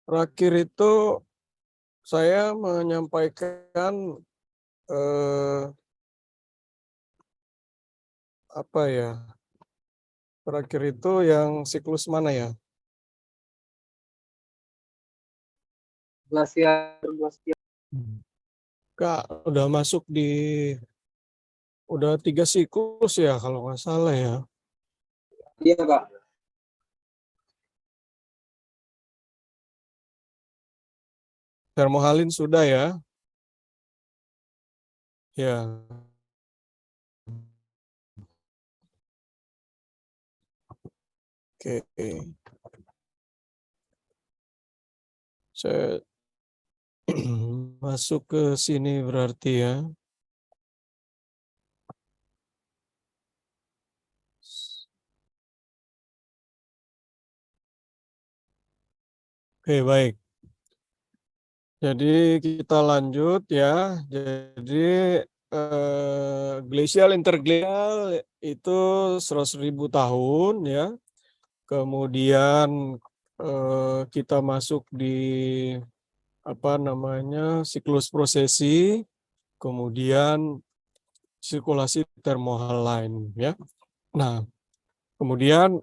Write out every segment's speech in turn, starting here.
Terakhir itu saya menyampaikan eh, apa ya? Terakhir itu yang siklus mana ya? Glasier. Kak, udah masuk di udah 3 siklus ya kalau nggak salah ya. Iya, Kak. Termohalin sudah ya. Ya. Oke. Saya masuk ke sini berarti ya. Oke, baik. Jadi kita lanjut ya. Jadi glasial interglacial itu 100.000 tahun ya. Kemudian kita masuk di apa namanya siklus prosesi, kemudian sirkulasi termohaline ya. Nah, kemudian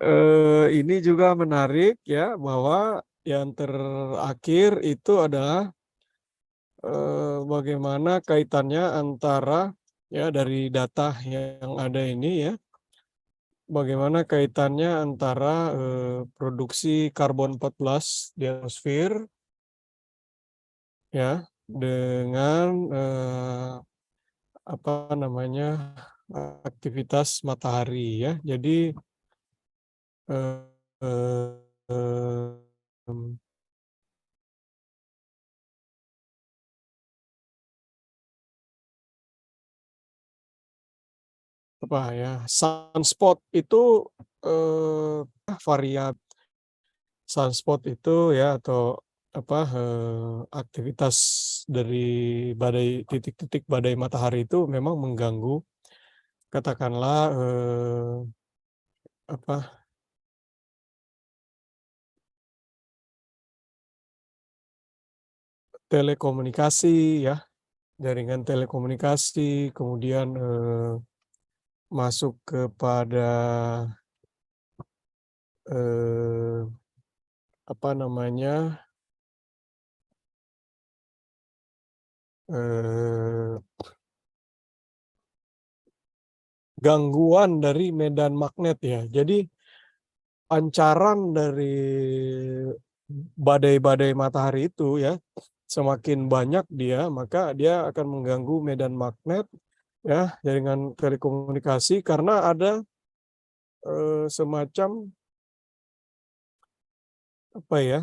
ini juga menarik ya bahwa yang terakhir itu adalah bagaimana kaitannya antara ya dari data yang ada ini ya, bagaimana kaitannya antara produksi karbon 14 di atmosfer ya dengan apa namanya aktivitas matahari ya. Jadi eh, em, apa ya sunspot itu varian sunspot itu ya atau apa aktivitas dari titik-titik badai matahari itu memang mengganggu katakanlah apa telekomunikasi ya, jaringan telekomunikasi, kemudian masuk kepada eh, apa namanya eh, gangguan dari medan magnet ya. Jadi pancaran dari badai-badai matahari itu ya, semakin banyak dia, maka dia akan mengganggu medan magnet ya, jaringan telekomunikasi karena ada semacam apa ya,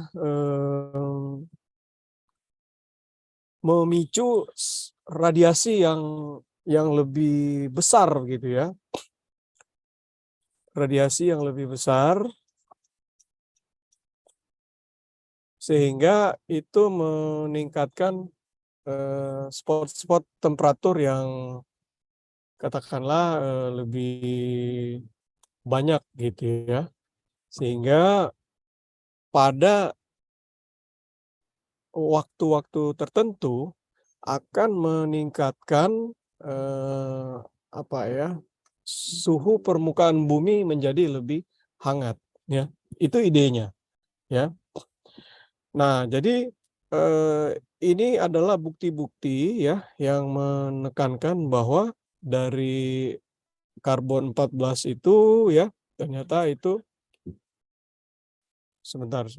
memicu radiasi yang lebih besar gitu ya, radiasi yang lebih besar sehingga itu meningkatkan spot-spot temperatur yang katakanlah lebih banyak gitu ya. Sehingga pada waktu-waktu tertentu akan meningkatkan eh, apa ya suhu permukaan bumi menjadi lebih hangat ya. Itu idenya ya. Nah, jadi eh, ini adalah bukti-bukti ya yang menekankan bahwa dari karbon 14 itu ya ternyata itu sebentar.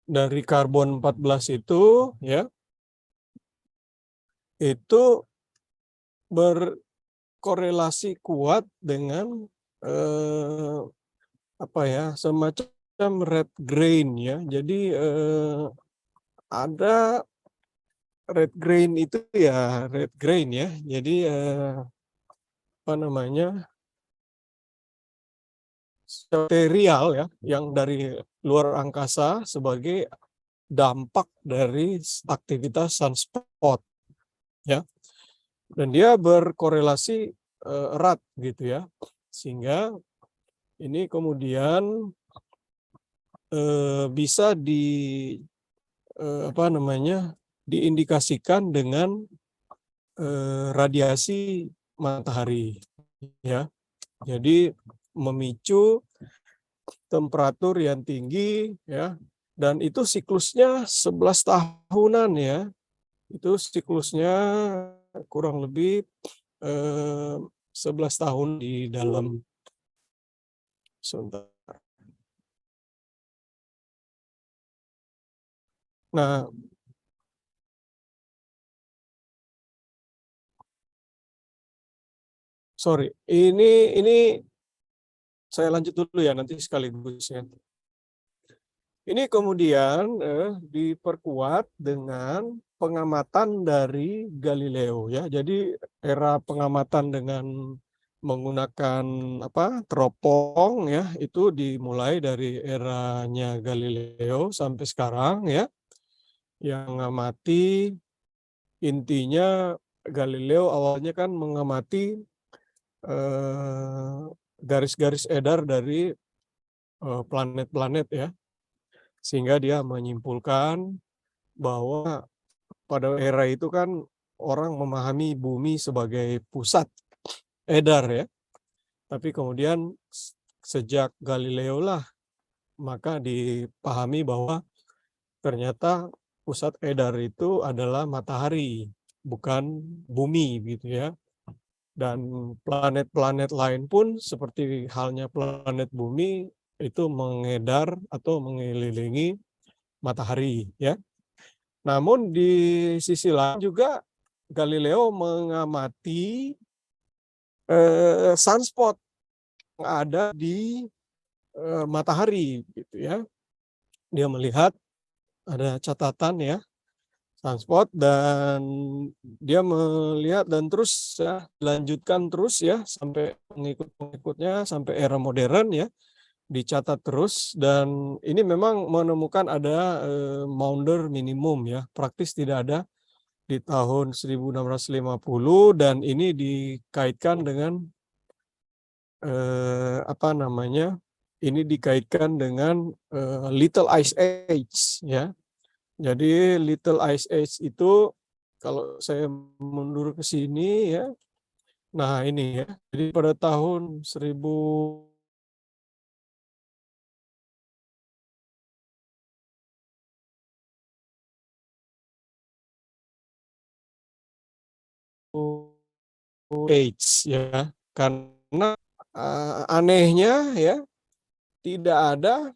Dari karbon 14 itu ya itu berkorelasi kuat dengan eh, apa ya semacam red grain ya. Jadi ada red grain itu ya red grain ya. Jadi apa namanya material ya yang dari luar angkasa sebagai dampak dari aktivitas sunspot ya. Dan dia berkorelasi erat gitu ya. Sehingga ini kemudian bisa apa namanya, diindikasikan dengan radiasi matahari, ya. Jadi memicu temperatur yang tinggi, ya, dan itu siklusnya 11 tahunan, ya. Itu siklusnya kurang lebih 11 tahun di dalam, sebentar. Nah, sorry, ini saya lanjut dulu ya, nanti sekaligus ya. Ini kemudian diperkuat dengan pengamatan dari Galileo, ya. Jadi era pengamatan dengan menggunakan apa, teropong, ya, itu dimulai dari eranya Galileo sampai sekarang, ya. Yang mengamati, intinya Galileo awalnya kan mengamati garis-garis edar dari planet-planet, ya. Sehingga dia menyimpulkan bahwa pada era itu kan orang memahami bumi sebagai pusat edar, ya. Tapi kemudian sejak Galileo lah maka dipahami bahwa ternyata pusat edar itu adalah matahari, bukan bumi, gitu ya. Dan planet-planet lain pun seperti halnya planet bumi itu mengedar atau mengelilingi matahari, ya. Namun di sisi lain juga Galileo mengamati sunspot yang ada di matahari, gitu ya. Dia melihat ada catatan, ya, sunspot, dan dia melihat dan terus, ya, dilanjutkan terus, ya, sampai pengikut-pengikutnya sampai era modern, ya, dicatat terus, dan ini memang menemukan ada Maunder minimum, ya, praktis tidak ada di tahun 1650, dan ini dikaitkan dengan apa namanya? Ini dikaitkan dengan Little Ice Age, ya. Jadi Little Ice Age itu kalau saya mundur ke sini, ya. Nah, ini, ya. Jadi pada tahun 1000 age, ya. Karena anehnya, ya, tidak ada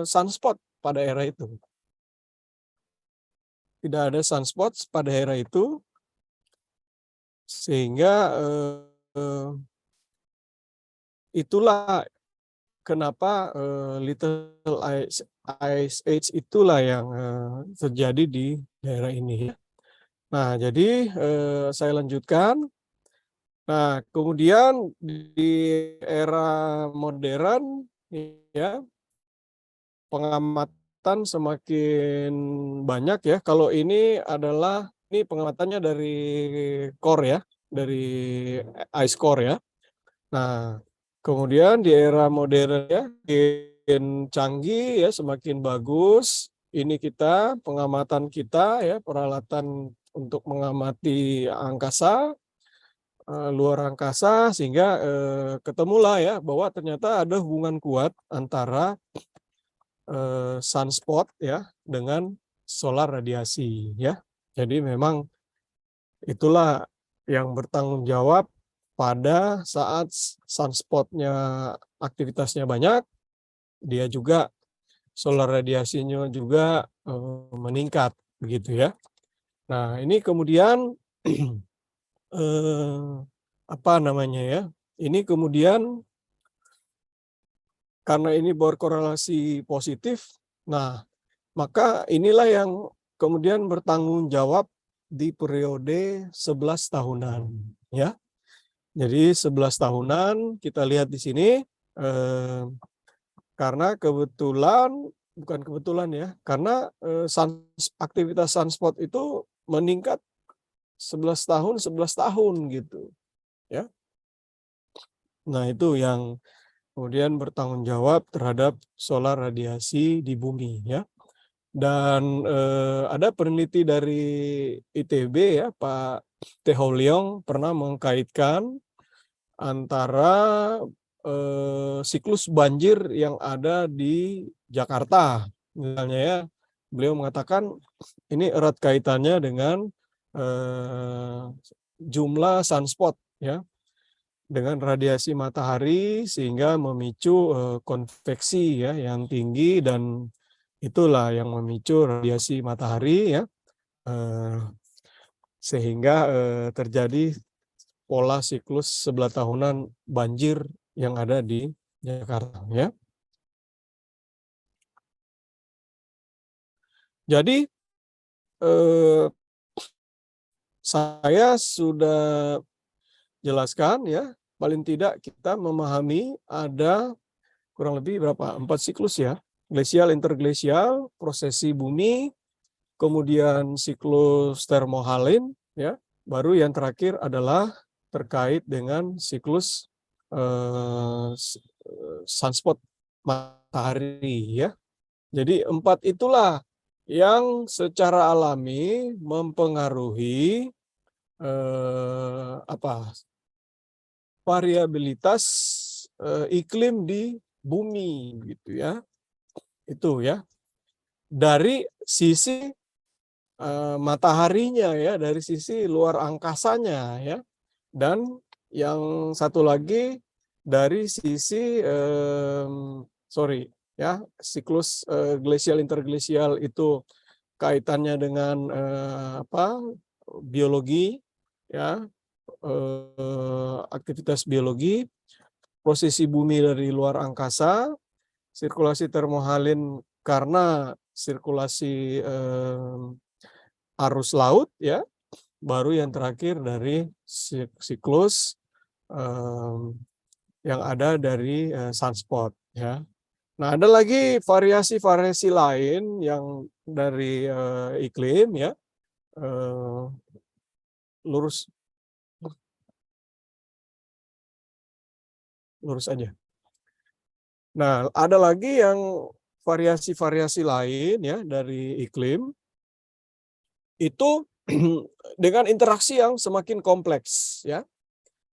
sunspot pada era itu. Tidak ada sunspot pada era itu, sehingga itulah kenapa Little Ice Age itulah yang terjadi di daerah ini, ya. Nah, jadi saya lanjutkan. Nah, kemudian di era modern, ya, pengamatan semakin banyak, ya. Kalau ini pengamatannya dari core, ya, dari ice core, ya. Nah, kemudian di era modern, ya, semakin canggih, ya, semakin bagus. Ini pengamatan kita, ya, peralatan untuk mengamati angkasa, luar angkasa, sehingga ketemulah, ya, bahwa ternyata ada hubungan kuat antara sunspot, ya, dengan solar radiasi, ya. Jadi memang itulah yang bertanggung jawab pada saat sunspotnya aktivitasnya banyak, dia juga solar radiasinya juga meningkat, begitu, ya. Nah, ini kemudian apa namanya, ya? Ini kemudian karena ini berkorelasi positif, nah, maka inilah yang kemudian bertanggung jawab di periode 11 tahunan, ya. Jadi 11 tahunan kita lihat di sini, karena bukan kebetulan, ya, karena aktivitas sunspot itu meningkat 11 tahun gitu, ya. Nah, itu yang kemudian bertanggung jawab terhadap solar radiasi di bumi ya. Dan ada peneliti dari ITB ya, Pak Teo Leong pernah mengkaitkan antara siklus banjir yang ada di Jakarta. Misalnya ya, beliau mengatakan ini erat kaitannya dengan jumlah sunspot ya, dengan radiasi matahari sehingga memicu konveksi ya yang tinggi, dan itulah yang memicu radiasi matahari ya, eh, sehingga terjadi pola siklus 11 tahunan banjir yang ada di Jakarta ya. Jadi eh, saya sudah jelaskan ya, paling tidak kita memahami ada kurang lebih berapa? 4 siklus ya. Glasial, interglasial, prosesi bumi, kemudian siklus termohalin ya. Baru yang terakhir adalah terkait dengan siklus sunspot matahari ya. Jadi 4 itulah yang secara alami mempengaruhi variabilitas iklim di bumi gitu ya. Itu ya. Dari sisi mataharinya ya, dari sisi luar angkasanya ya. Dan yang satu lagi dari sisi siklus glasial interglasial itu kaitannya dengan biologi ya, aktivitas biologi, posisi bumi dari luar angkasa, sirkulasi termohalin karena sirkulasi arus laut ya, baru yang terakhir dari siklus yang ada dari sunspot ya. Nah, ada lagi variasi-variasi lain yang dari iklim ya. Lurus aja. Nah, ada lagi yang variasi-variasi lain ya dari iklim itu dengan interaksi yang semakin kompleks ya.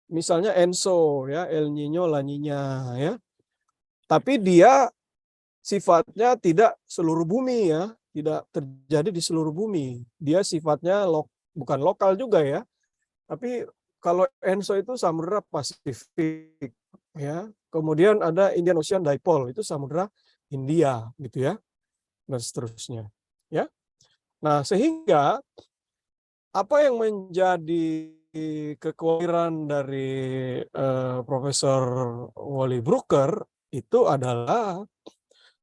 Misalnya ENSO ya, El Niño, La Niña ya. Tapi dia sifatnya tidak seluruh bumi ya, tidak terjadi di seluruh bumi. Dia sifatnya bukan lokal juga ya. Tapi kalau ENSO itu Samudra Pasifik ya. Kemudian ada Indian Ocean Dipole, itu Samudra India gitu ya. Dan seterusnya. Ya. Nah, sehingga apa yang menjadi kekhawatiran dari Profesor Wally Brooker itu adalah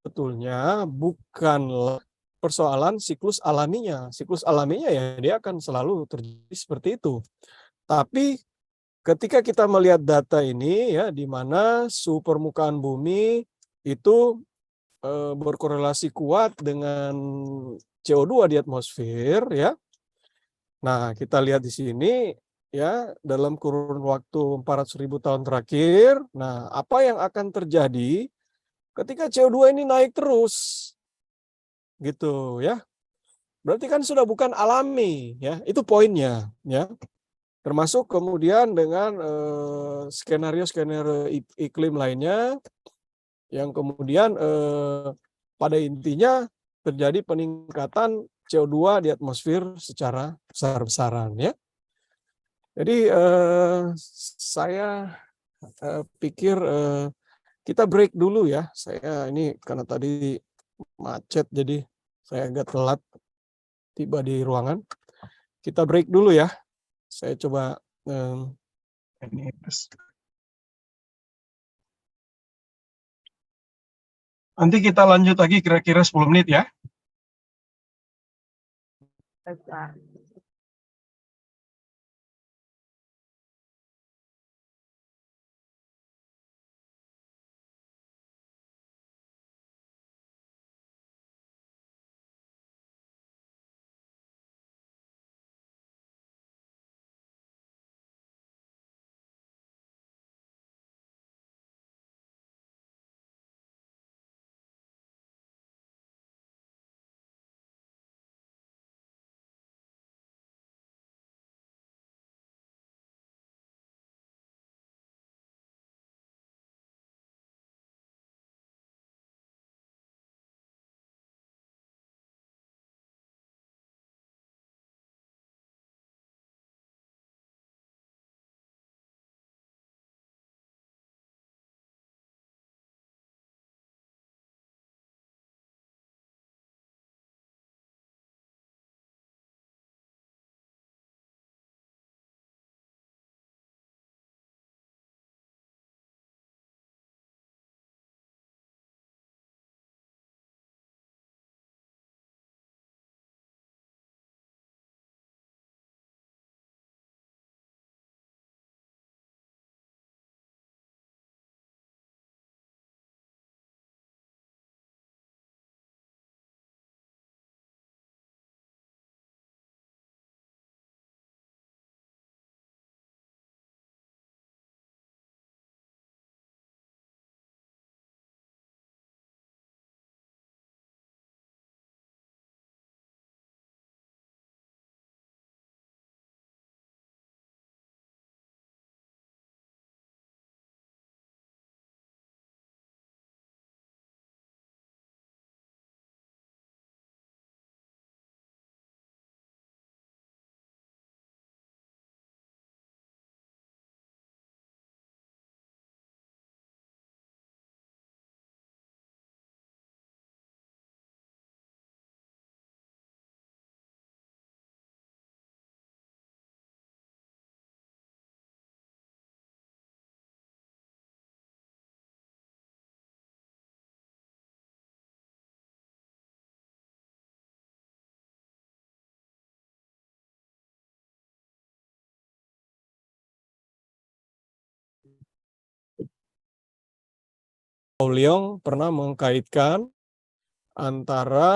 sebetulnya bukanlah persoalan siklus alaminya. Siklus alaminya ya dia akan selalu terjadi seperti itu. Tapi ketika kita melihat data ini ya, di mana suhu permukaan bumi itu berkorelasi kuat dengan CO2 di atmosfer ya. Nah, kita lihat di sini ya, dalam kurun waktu 400.000 tahun terakhir, nah apa yang akan terjadi ketika CO2 ini naik terus? Gitu ya. Berarti kan sudah bukan alami ya, itu poinnya ya. Termasuk kemudian dengan skenario-skenario iklim lainnya yang kemudian pada intinya terjadi peningkatan CO2 di atmosfer secara besar-besaran ya. Jadi saya pikir kita break dulu ya. Saya ini karena tadi macet jadi saya agak telat tiba di ruangan. Kita break dulu ya. Saya coba ini nanti kita lanjut lagi kira-kira 10 menit ya. Leong pernah mengkaitkan antara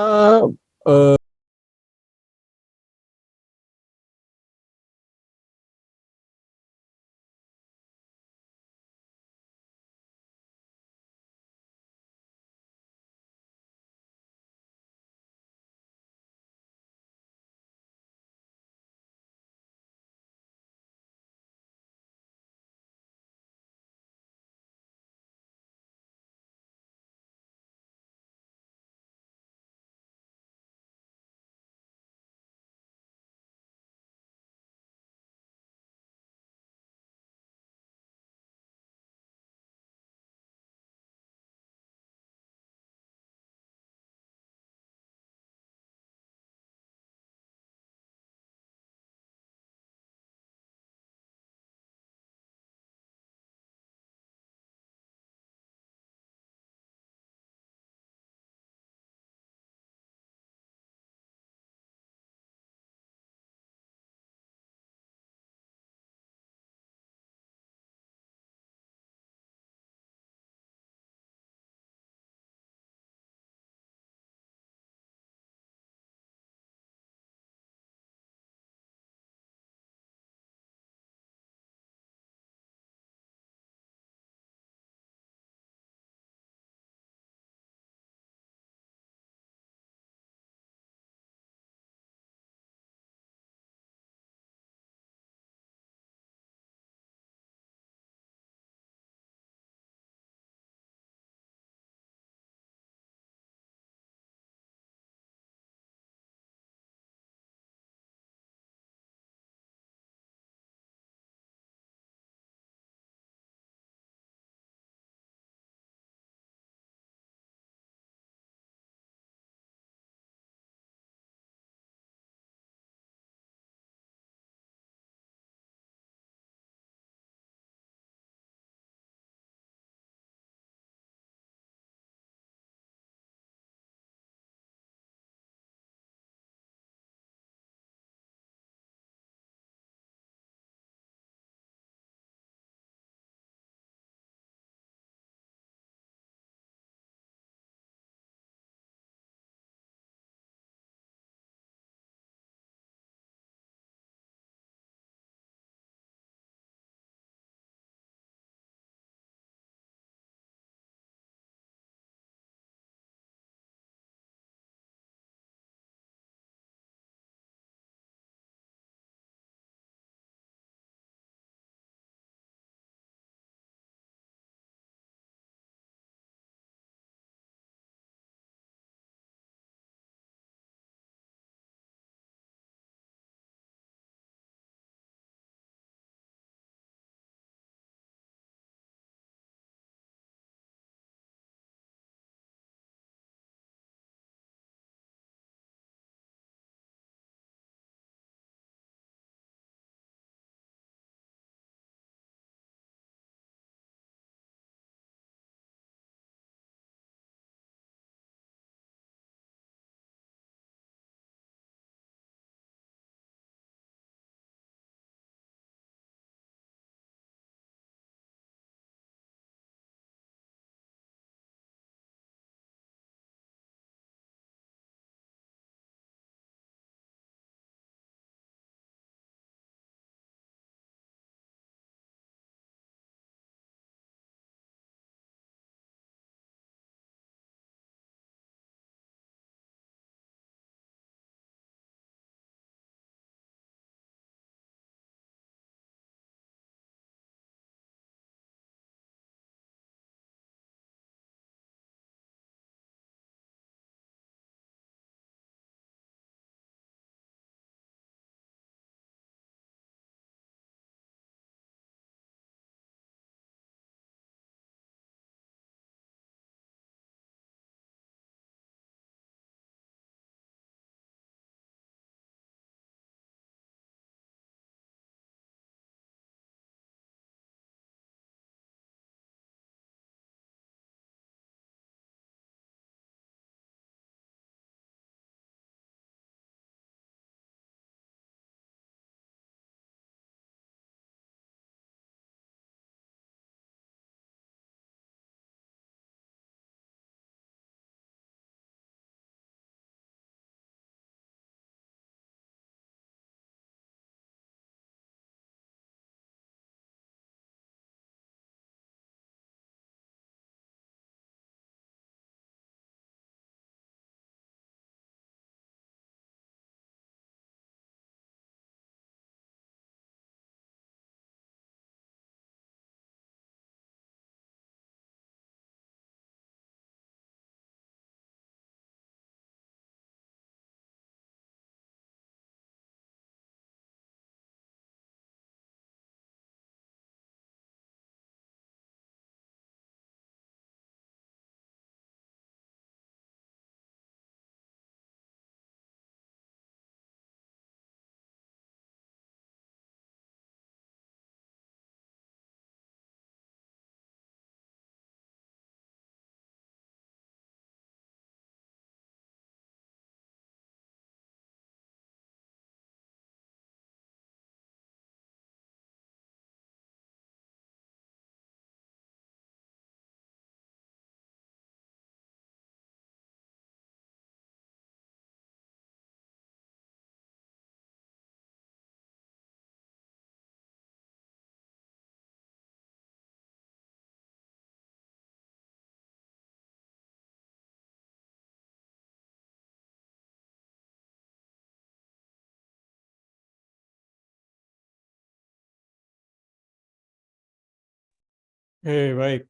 Baik.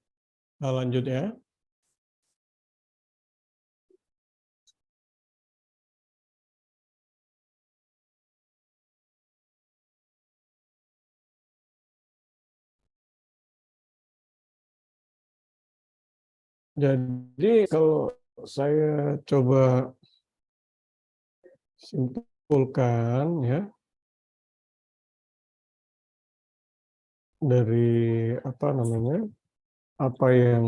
Nah, lanjut ya. Jadi kalau saya coba simpulkan ya dari apa namanya, apa yang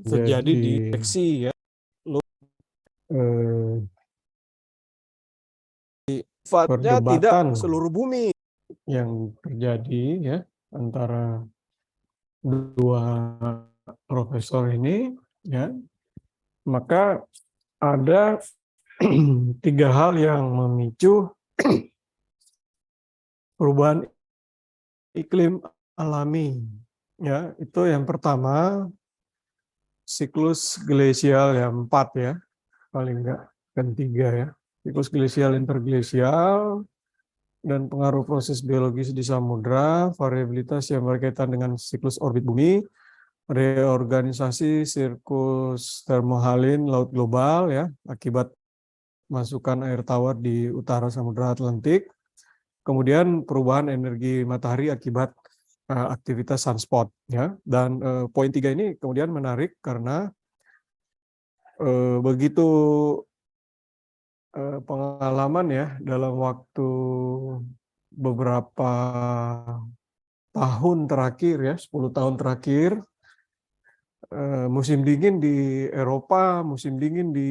terjadi di menjadi deteksi ya, eh, sifatnya tidak perdebatan seluruh bumi. yang terjadi ya antara dua profesor ini ya, maka ada tiga hal yang memicu perubahan iklim alami ya. Itu yang pertama siklus glasial ya, 4 ya, paling enggak, kan 3 ya. Siklus glasial interglasial dan pengaruh proses biologis di samudra, variabilitas yang berkaitan dengan siklus orbit bumi, reorganisasi sirkus termohalin laut global ya akibat masukan air tawar di utara Samudra Atlantik, kemudian perubahan energi matahari akibat aktivitas sunspot ya. Dan poin 3 ini kemudian menarik karena begitu pengalaman ya dalam waktu beberapa tahun terakhir ya, 10 tahun terakhir, musim dingin di Eropa, musim dingin di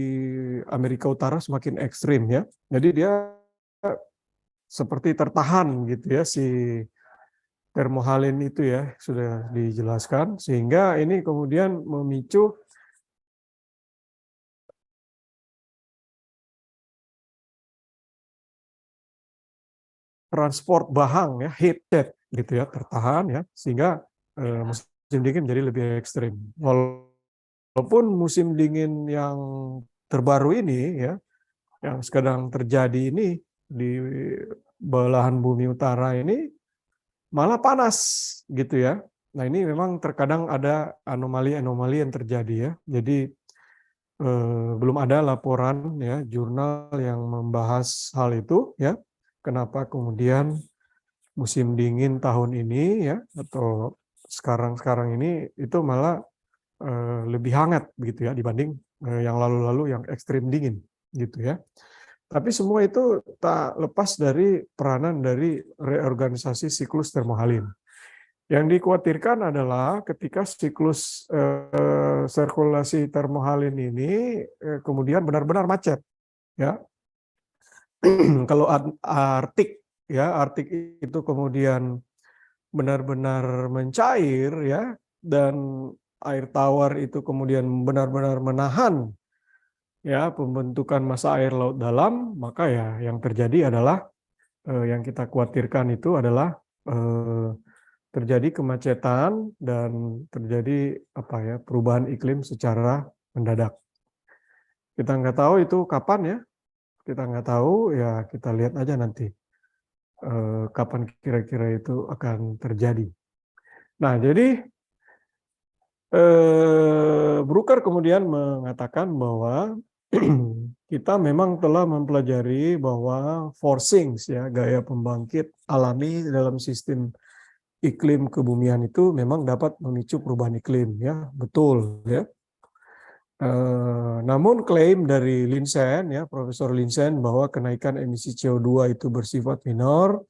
Amerika Utara semakin ekstrim ya. Jadi dia seperti tertahan gitu ya si termohalin itu ya, sudah dijelaskan, sehingga ini kemudian memicu transport bahang ya, heat death gitu ya, tertahan ya, sehingga musim dingin menjadi lebih ekstrim. Walaupun musim dingin yang terbaru ini ya, yang sedang terjadi ini di belahan bumi utara ini malah panas gitu ya. Nah ini memang terkadang ada anomali-anomali yang terjadi ya. Jadi belum ada laporan ya jurnal yang membahas hal itu ya. Kenapa kemudian musim dingin tahun ini ya atau sekarang ini itu malah lebih hangat begitu ya dibanding yang lalu-lalu yang ekstrim dingin gitu ya. Tapi semua itu tak lepas dari peranan dari reorganisasi siklus termohalin. Yang dikhawatirkan adalah ketika siklus sirkulasi termohalin ini kemudian benar-benar macet ya. Kalau Arktik ya, Arktik itu kemudian benar-benar mencair ya, dan air tawar itu kemudian benar-benar menahan ya pembentukan massa air laut dalam, maka ya yang terjadi adalah yang kita khawatirkan itu adalah terjadi kemacetan dan terjadi apa ya perubahan iklim secara mendadak. Kita nggak tahu itu kapan ya, kita nggak tahu ya, kita lihat aja nanti kapan kira-kira itu akan terjadi. Nah jadi Brucker kemudian mengatakan bahwa kita memang telah mempelajari bahwa forcings ya, gaya pembangkit alami dalam sistem iklim kebumian itu memang dapat memicu perubahan iklim ya, betul ya. Namun klaim dari Linsen ya, Profesor Linsen, bahwa kenaikan emisi CO2 itu bersifat minor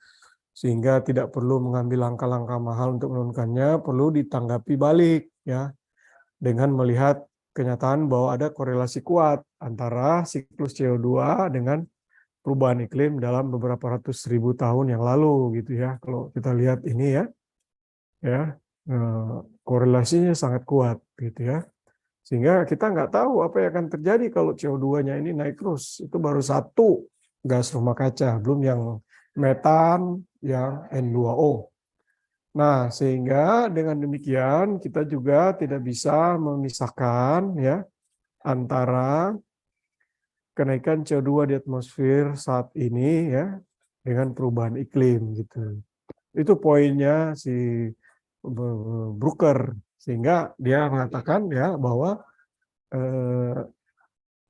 sehingga tidak perlu mengambil langkah-langkah mahal untuk menurunkannya, perlu ditanggapi balik ya dengan melihat kenyataan bahwa ada korelasi kuat antara siklus CO2 dengan perubahan iklim dalam beberapa ratus ribu tahun yang lalu gitu ya. Kalau kita lihat ini ya korelasinya sangat kuat gitu ya. Sehingga kita nggak tahu apa yang akan terjadi kalau CO2-nya ini naik terus. Itu baru satu gas rumah kaca, belum yang metan, yang N2O. Nah, sehingga dengan demikian kita juga tidak bisa memisahkan ya antara kenaikan CO2 di atmosfer saat ini ya dengan perubahan iklim gitu. Itu poinnya si Brucker Sehingga dia mengatakan ya bahwa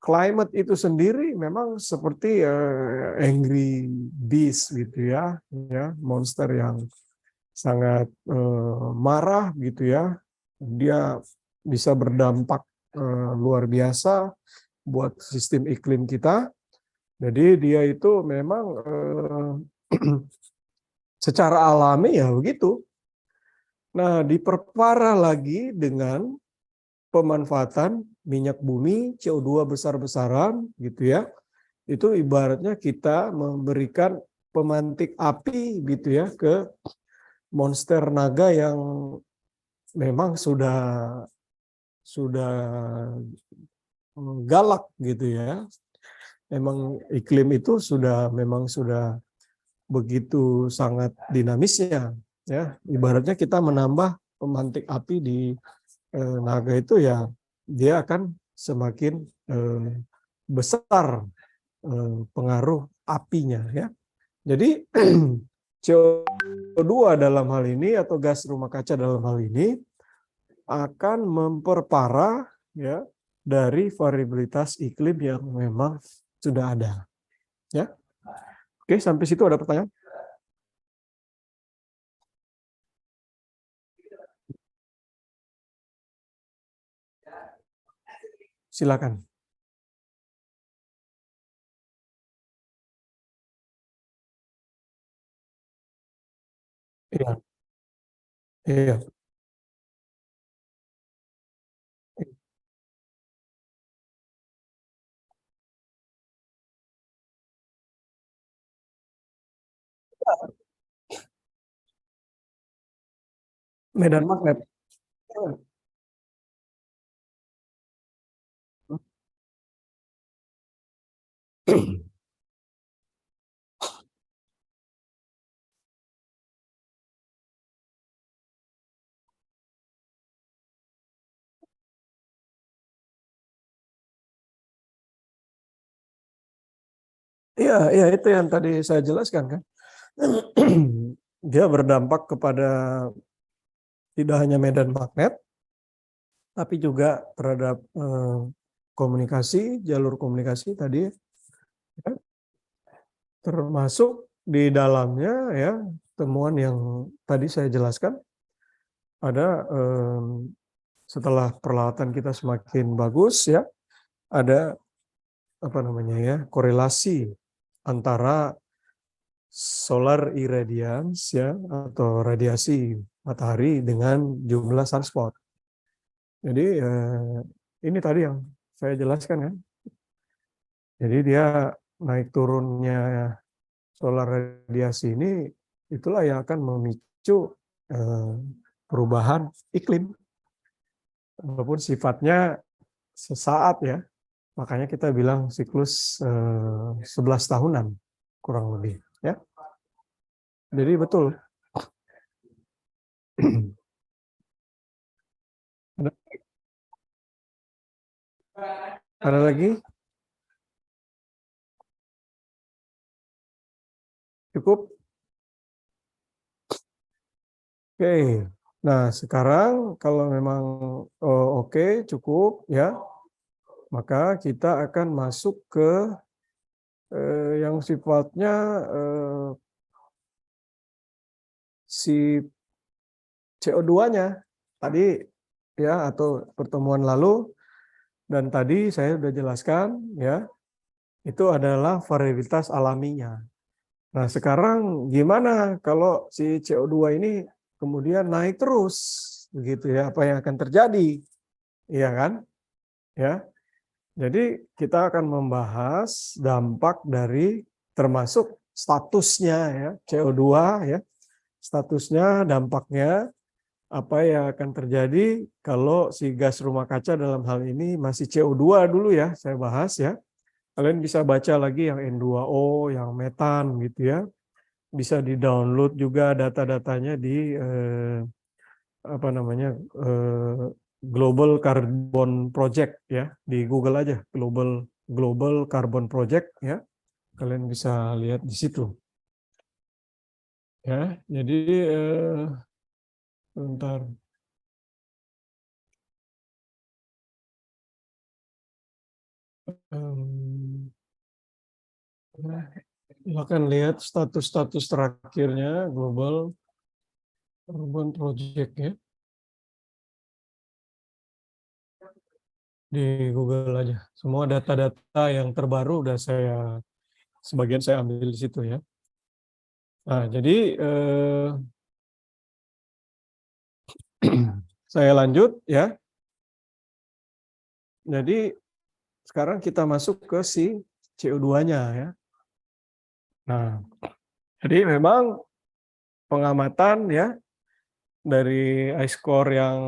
climate itu sendiri memang seperti angry beast gitu ya, monster yang sangat marah gitu ya. Dia bisa berdampak luar biasa buat sistem iklim kita. Jadi dia itu memang secara alami ya begitu. Nah, diperparah lagi dengan pemanfaatan minyak bumi, CO2 besar-besaran gitu ya. Itu ibaratnya kita memberikan pemantik api gitu ya ke monster naga yang memang sudah galak gitu ya. Memang iklim itu memang sudah begitu sangat dinamisnya ya. Ibaratnya kita menambah pemantik api di naga itu ya, dia akan semakin besar pengaruh apinya ya. Jadi CO2 dalam hal ini atau gas rumah kaca dalam hal ini akan memperparah ya dari variabilitas iklim yang memang sudah ada. Ya. Oke, sampai situ ada pertanyaan? Silakan. Iya. Iya. Medan magnet. Iya, iya itu yang tadi saya jelaskan kan. Dia berdampak kepada tidak hanya medan magnet, tapi juga terhadap komunikasi, jalur komunikasi tadi, ya. Termasuk di dalamnya ya temuan yang tadi saya jelaskan ada setelah peralatan kita semakin bagus ya, ada apa namanya ya korelasi antara solar irradiance ya atau radiasi matahari dengan jumlah sunspot. Jadi ini tadi yang saya jelaskan kan. Jadi dia naik turunnya solar radiasi ini itulah yang akan memicu perubahan iklim. Walaupun sifatnya sesaat ya. Makanya kita bilang siklus 11 tahunan kurang lebih ya. Jadi betul. Ada lagi? Cukup? Oke. Nah, sekarang kalau memang oke, cukup ya, maka kita akan masuk ke yang sifatnya si CO2-nya tadi ya atau pertemuan lalu dan tadi saya sudah jelaskan ya, itu adalah variabilitas alaminya. Nah, sekarang gimana kalau si CO2 ini kemudian naik terus begitu ya, apa yang akan terjadi? Iya kan? Ya. Jadi kita akan membahas dampak dari termasuk statusnya ya, CO2 ya. Statusnya, dampaknya apa yang akan terjadi kalau si gas rumah kaca dalam hal ini masih CO2 dulu ya, saya bahas ya. Kalian bisa baca lagi yang N2O, yang metan gitu ya. Bisa di-download juga data-datanya di apa namanya Global Carbon Project ya, di Google aja Global Carbon Project ya. Kalian bisa lihat di situ. Ya, jadi bentar. Nah, silakan lihat status-status terakhirnya Global Carbon Project ya. Di Google aja. Semua data-data yang terbaru udah sebagian saya ambil di situ ya. Nah, jadi saya lanjut ya. Jadi sekarang kita masuk ke si CO2-nya ya. Nah, jadi memang pengamatan ya dari ice core yang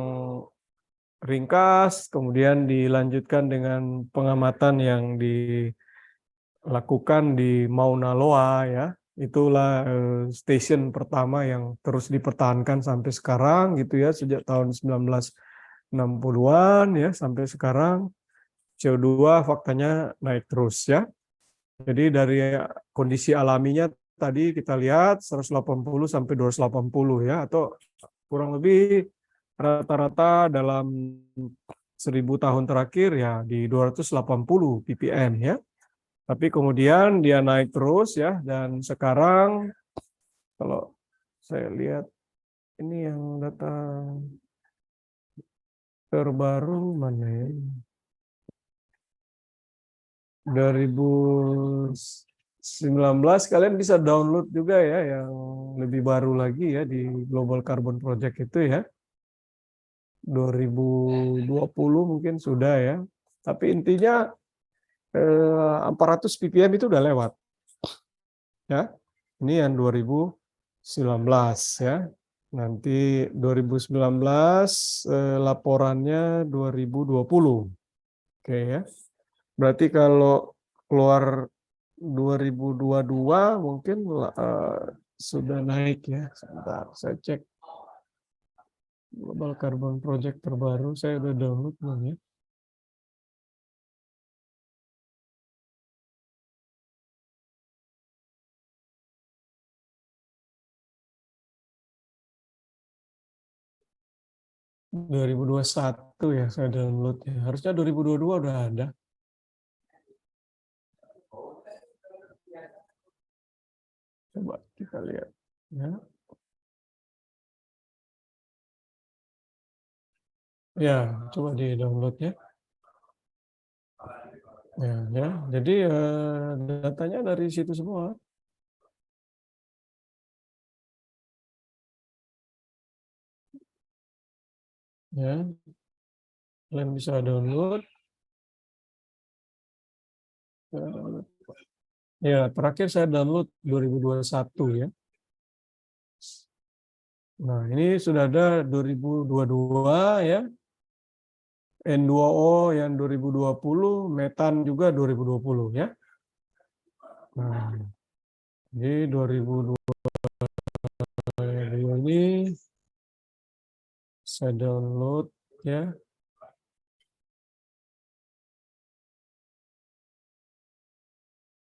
ringkas, kemudian dilanjutkan dengan pengamatan yang dilakukan di Mauna Loa ya. Itulah stasiun pertama yang terus dipertahankan sampai sekarang gitu ya, sejak tahun 1960-an ya sampai sekarang. CO2 faktanya naik terus ya. Jadi dari kondisi alaminya tadi kita lihat 180 sampai 280 ya, atau kurang lebih rata-rata dalam 1000 tahun terakhir ya di 280 ppm ya. Tapi kemudian dia naik terus ya, dan sekarang kalau saya lihat ini yang data terbaru mana ya? 2019 kalian bisa download juga ya yang lebih baru lagi ya di Global Carbon Project itu ya. 2020 mungkin sudah ya. Tapi intinya 400 ppm itu udah lewat. Ya. Ini yang 2019 ya. Nanti 2019 laporannya 2020. Oke ya. Berarti kalau keluar 2022 mungkin sudah naik ya. Sebentar, saya cek Global Carbon Project terbaru. Saya udah download belum ya? Dua 2021 ya saya download ya. Harusnya 2022 udah ada. Coba kita lihat ya. Ya, coba di download ya. Ya. Jadi datanya dari situ semua. Ya, kalian bisa download. Ya, terakhir saya download 2021 ya. Nah, ini sudah ada 2022 ya. N2O yang 2020, metan juga 2020 ya. Nah, jadi 2022 ini saya download ya.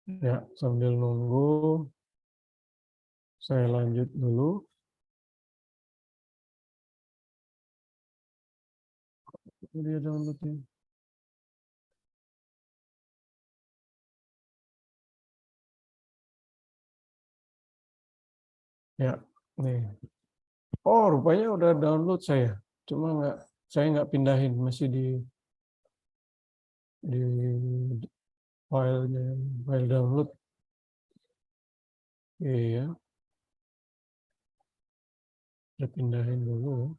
Ya, sambil nunggu saya lanjut dulu. Dia downloadnya. Ya, nih. Oh, rupanya udah download saya. Cuma saya nggak pindahin, masih di filenya, file download. Iya, saya pindahin dulu.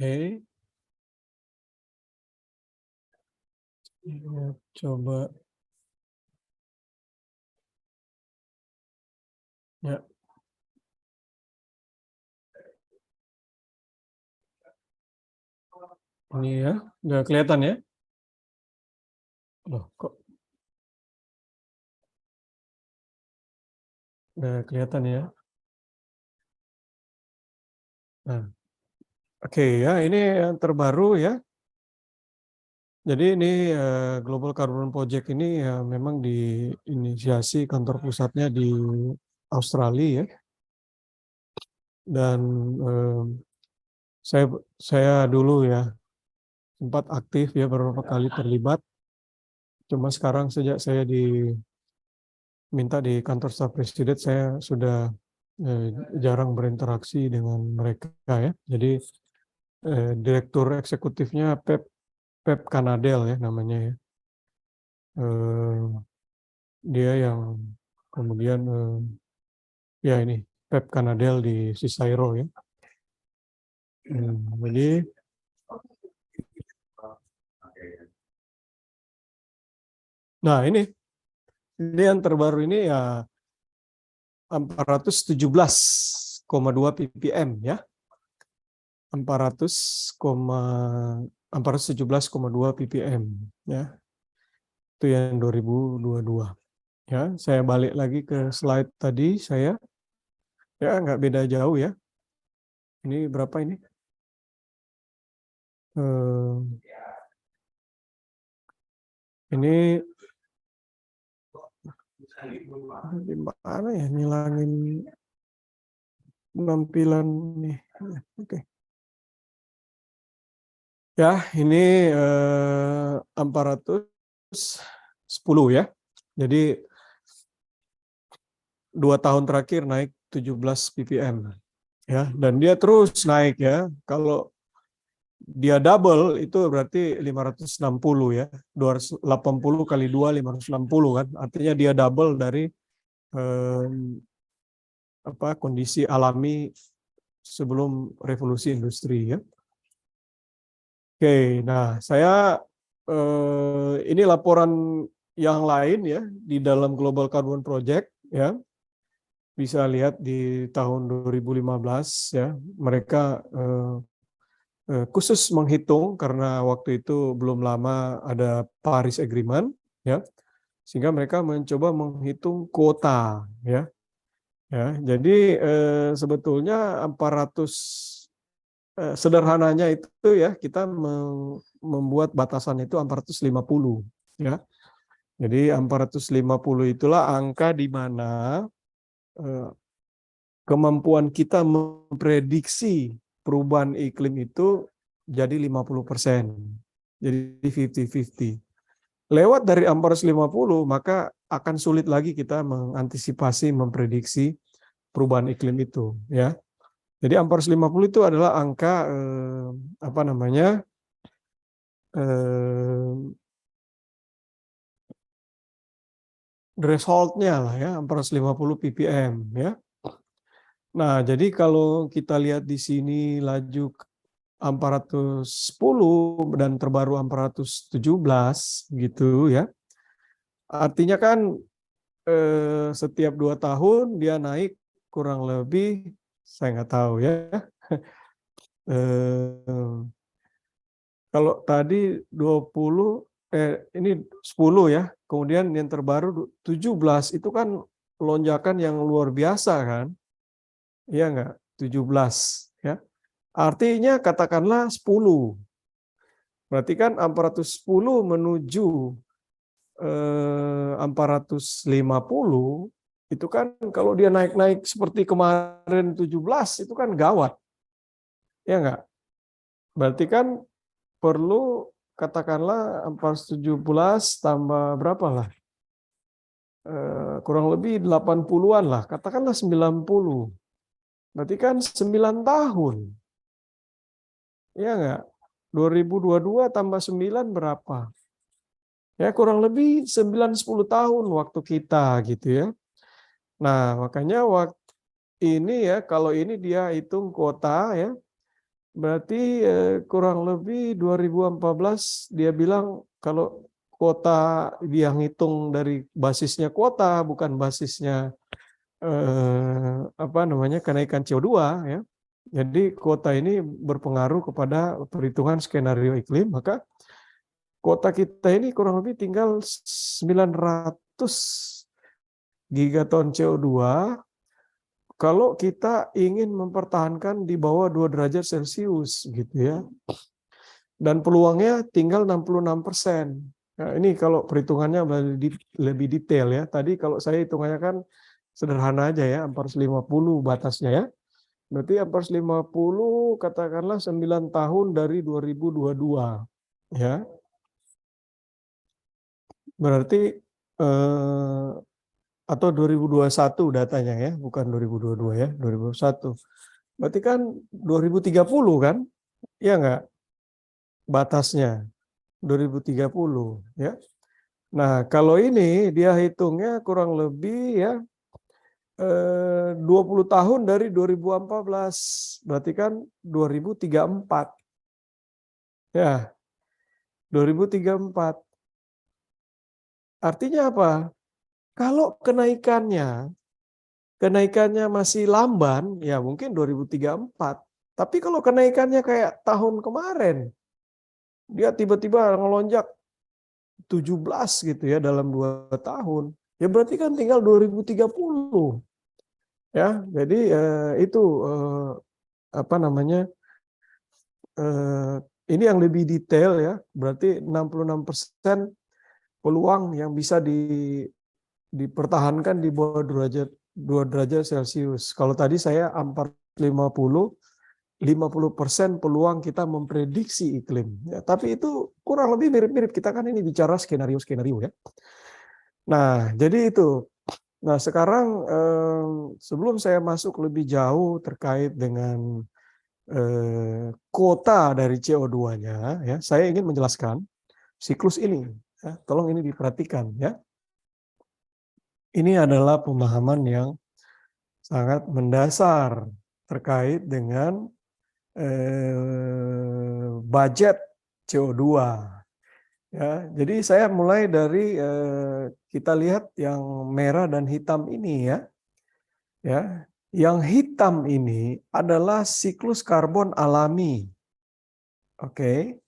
Oke. Ya, coba. Ya, ini ya, udah kelihatan ya? Loh, kok udah kelihatan ya? Nah, oke ya, ini yang terbaru ya. Jadi ini Global Carbon Project ini memang diinisiasi kantor pusatnya di Australia ya. Dan saya dulu ya sempat aktif ya beberapa kali terlibat. Cuma sekarang sejak saya diminta di kantor staf presiden, saya sudah jarang berinteraksi dengan mereka ya. Jadi direktur eksekutifnya Pep Canadell ya namanya ya. Dia yang kemudian ya ini Pep Canadell di Cisairo ya. Jadi nah ini yang terbaru ini ya 417,2 ppm ya. 417,2 ppm ya. Itu yang 2022. Ya, saya balik lagi ke slide tadi saya. Ya, nggak beda jauh ya. Ini berapa ini? Ini gimana ya ngilangin penampilan nih. Oke. Ya, ini 410 ya. Jadi 2 tahun terakhir naik 17 ppm ya, dan dia terus naik ya. Kalau dia double itu berarti 560 ya. 280 kali 2 560 kan. Artinya dia double dari kondisi alami sebelum revolusi industri ya. Oke, nah saya ini laporan yang lain ya di dalam Global Carbon Project ya. Bisa lihat di tahun 2015 ya, mereka khusus menghitung karena waktu itu belum lama ada Paris Agreement ya. Sehingga mereka mencoba menghitung kuota ya. Ya, jadi sebetulnya 400 sederhananya itu ya kita membuat batasan itu 450 ya. Jadi 450 itulah angka di mana kemampuan kita memprediksi perubahan iklim itu jadi 50%. Jadi 50-50. Lewat dari 450 maka akan sulit lagi kita mengantisipasi, memprediksi perubahan iklim itu ya. Jadi 450 itu adalah angka threshold-nya lah ya, 450 ppm ya. Nah, jadi kalau kita lihat di sini laju 410 dan terbaru 417 gitu ya. Artinya kan setiap 2 tahun dia naik kurang lebih, saya nggak tahu ya. Kalau tadi 20, ini 10 ya, kemudian yang terbaru 17 itu kan lonjakan yang luar biasa kan. Iya nggak? 17 ya. Artinya katakanlah 10. Berarti kan 410 menuju 450 itu kan kalau dia naik-naik seperti kemarin 17 itu kan gawat. Ya nggak? Berarti kan perlu katakanlah 417 tambah berapa lah? Kurang lebih 80-an lah, katakanlah 90. Berarti kan 9 tahun. Ya nggak? 2022 tambah 9 berapa? Ya kurang lebih 9-10 tahun waktu kita gitu ya. Nah, makanya waktu ini ya, kalau ini dia hitung kuota ya, berarti kurang lebih 2014 dia bilang kalau kuota dia ngitung dari basisnya kuota bukan basisnya kenaikan CO2 ya. Jadi kuota ini berpengaruh kepada perhitungan skenario iklim, maka kuota kita ini kurang lebih tinggal 900 gigaton CO2 kalau kita ingin mempertahankan di bawah 2 derajat Celcius gitu ya. dan peluangnya tinggal 66%. Nah, ini kalau perhitungannya lebih detail ya. Tadi kalau saya hitungannya kan sederhana aja ya, 450 batasnya ya. Berarti 450 katakanlah 9 tahun dari 2022 ya. Berarti atau 2021 datanya ya, bukan 2022 ya, 2021. Berarti kan 2030 kan? Iya enggak? Batasnya 2030 ya. Nah, kalau ini dia hitungnya kurang lebih ya 20 tahun dari 2014. Berarti kan 2034. Ya, 2034. Artinya apa? Kalau kenaikannya masih lamban, ya mungkin 2034. Tapi kalau kenaikannya kayak tahun kemarin, dia tiba-tiba ngelonjak 17 gitu ya dalam 2 tahun. Ya berarti kan tinggal 2030. Ya, jadi itu apa namanya? Ini yang lebih detail ya. Berarti 66% peluang yang bisa dipertahankan di bawah 2 derajat Celcius. Kalau tadi saya 450, 50% peluang kita memprediksi iklim. Ya, tapi itu kurang lebih mirip-mirip. Kita kan ini bicara skenario-skenario ya. Nah, jadi itu. Nah, sekarang sebelum saya masuk lebih jauh terkait dengan kuota dari CO2-nya, ya, saya ingin menjelaskan siklus ini. Ya, tolong ini diperhatikan ya. Ini adalah pemahaman yang sangat mendasar terkait dengan budget CO2. Ya, jadi saya mulai dari kita lihat yang merah dan hitam ini ya. Ya, yang hitam ini adalah siklus karbon alami. Oke.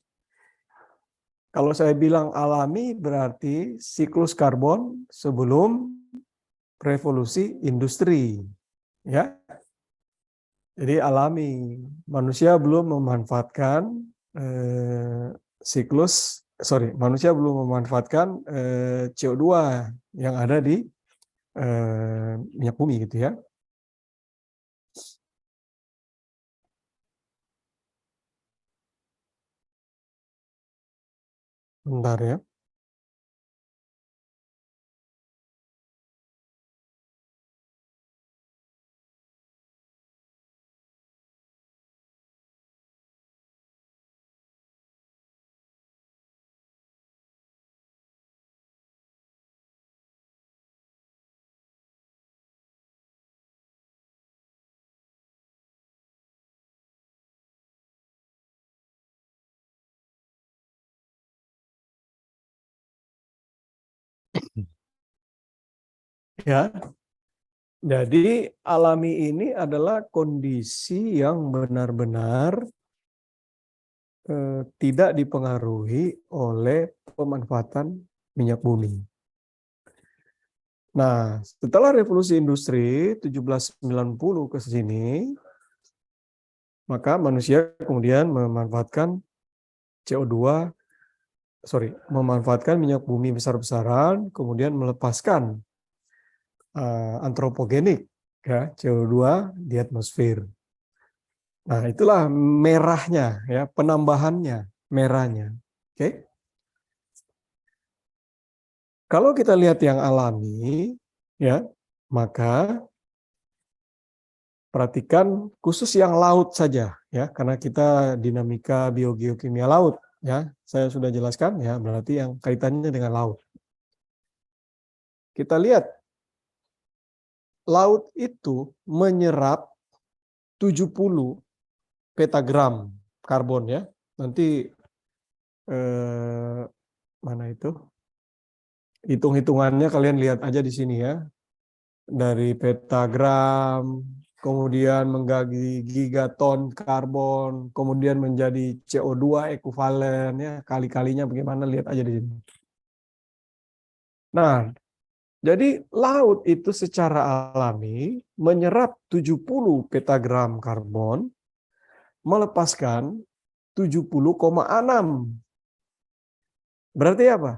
Kalau saya bilang alami berarti siklus karbon sebelum revolusi industri. Ya. Jadi alami, manusia belum memanfaatkan manusia belum memanfaatkan CO2 yang ada di minyak bumi gitu ya. Bentar ya. Ya, jadi alami ini adalah kondisi yang benar-benar tidak dipengaruhi oleh pemanfaatan minyak bumi. Nah, setelah revolusi industri 1790 ke sini, maka manusia kemudian memanfaatkan memanfaatkan minyak bumi besar-besaran, kemudian melepaskan antropogenik ya, CO2 di atmosfer. Nah, itulah merahnya ya, penambahannya merahnya. Oke. Kalau kita lihat yang alami ya, maka perhatikan khusus yang laut saja ya, karena kita dinamika biogeokimia laut ya. Saya sudah jelaskan ya, berarti yang kaitannya dengan laut. Kita lihat laut itu menyerap 70 petagram karbon ya. Nanti mana itu? Hitung-hitungannya kalian lihat aja di sini ya. Dari petagram, kemudian menggali gigaton karbon, kemudian menjadi CO2 ekuivalen ya, kali-kalinya bagaimana lihat aja di sini. Nah, jadi laut itu secara alami menyerap 70 petagram karbon, melepaskan 70,6. Berarti apa?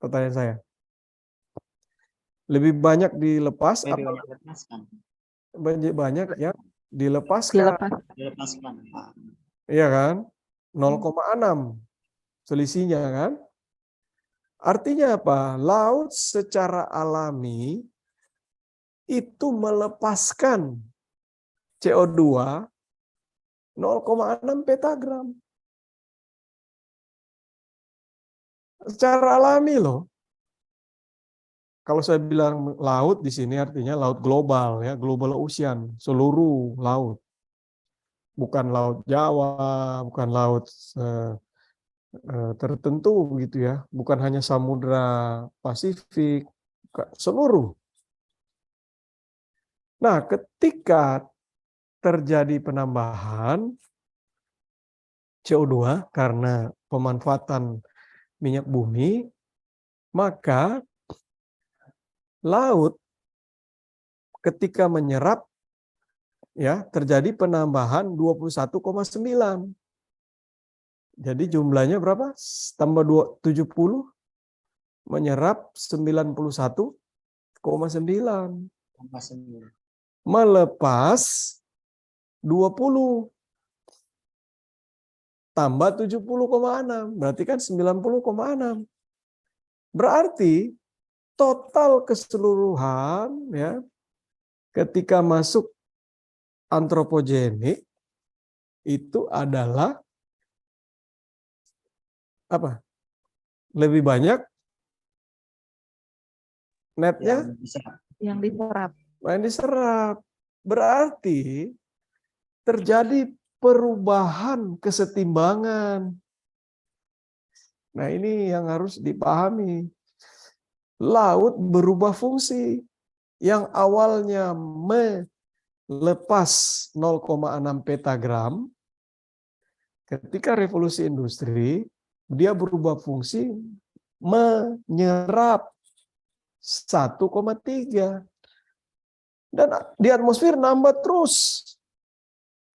Pertanyaan saya. Lebih banyak dilepas Lebih apa banyak lepaskan. banyak yang dilepaskan? Dilepaskan. Iya kan? 0,6 selisihnya kan? Artinya apa? Laut secara alami itu melepaskan CO2 0,6 petagram. Secara alami loh. Kalau saya bilang laut di sini artinya laut global ya, global ocean, seluruh laut. Bukan laut Jawa, bukan laut tertentu gitu ya, bukan hanya Samudra Pasifik, seluruh. Nah, ketika terjadi penambahan CO2 karena pemanfaatan minyak bumi, maka laut ketika menyerap ya terjadi penambahan 21,9. Jadi jumlahnya berapa? Tambah 70 menyerap 91,9. Melepas 20 tambah 70,6. Berarti kan 90,6. Berarti total keseluruhan ya ketika masuk antropogenik itu adalah apa? Lebih banyak netnya yang diserap. Yang diserap. Berarti terjadi perubahan kesetimbangan. Nah, ini yang harus dipahami. Laut berubah fungsi. Yang awalnya melepas 0,6 petagram, ketika revolusi industri, dia berubah fungsi menyerap 1,3. Dan di atmosfer nambah terus.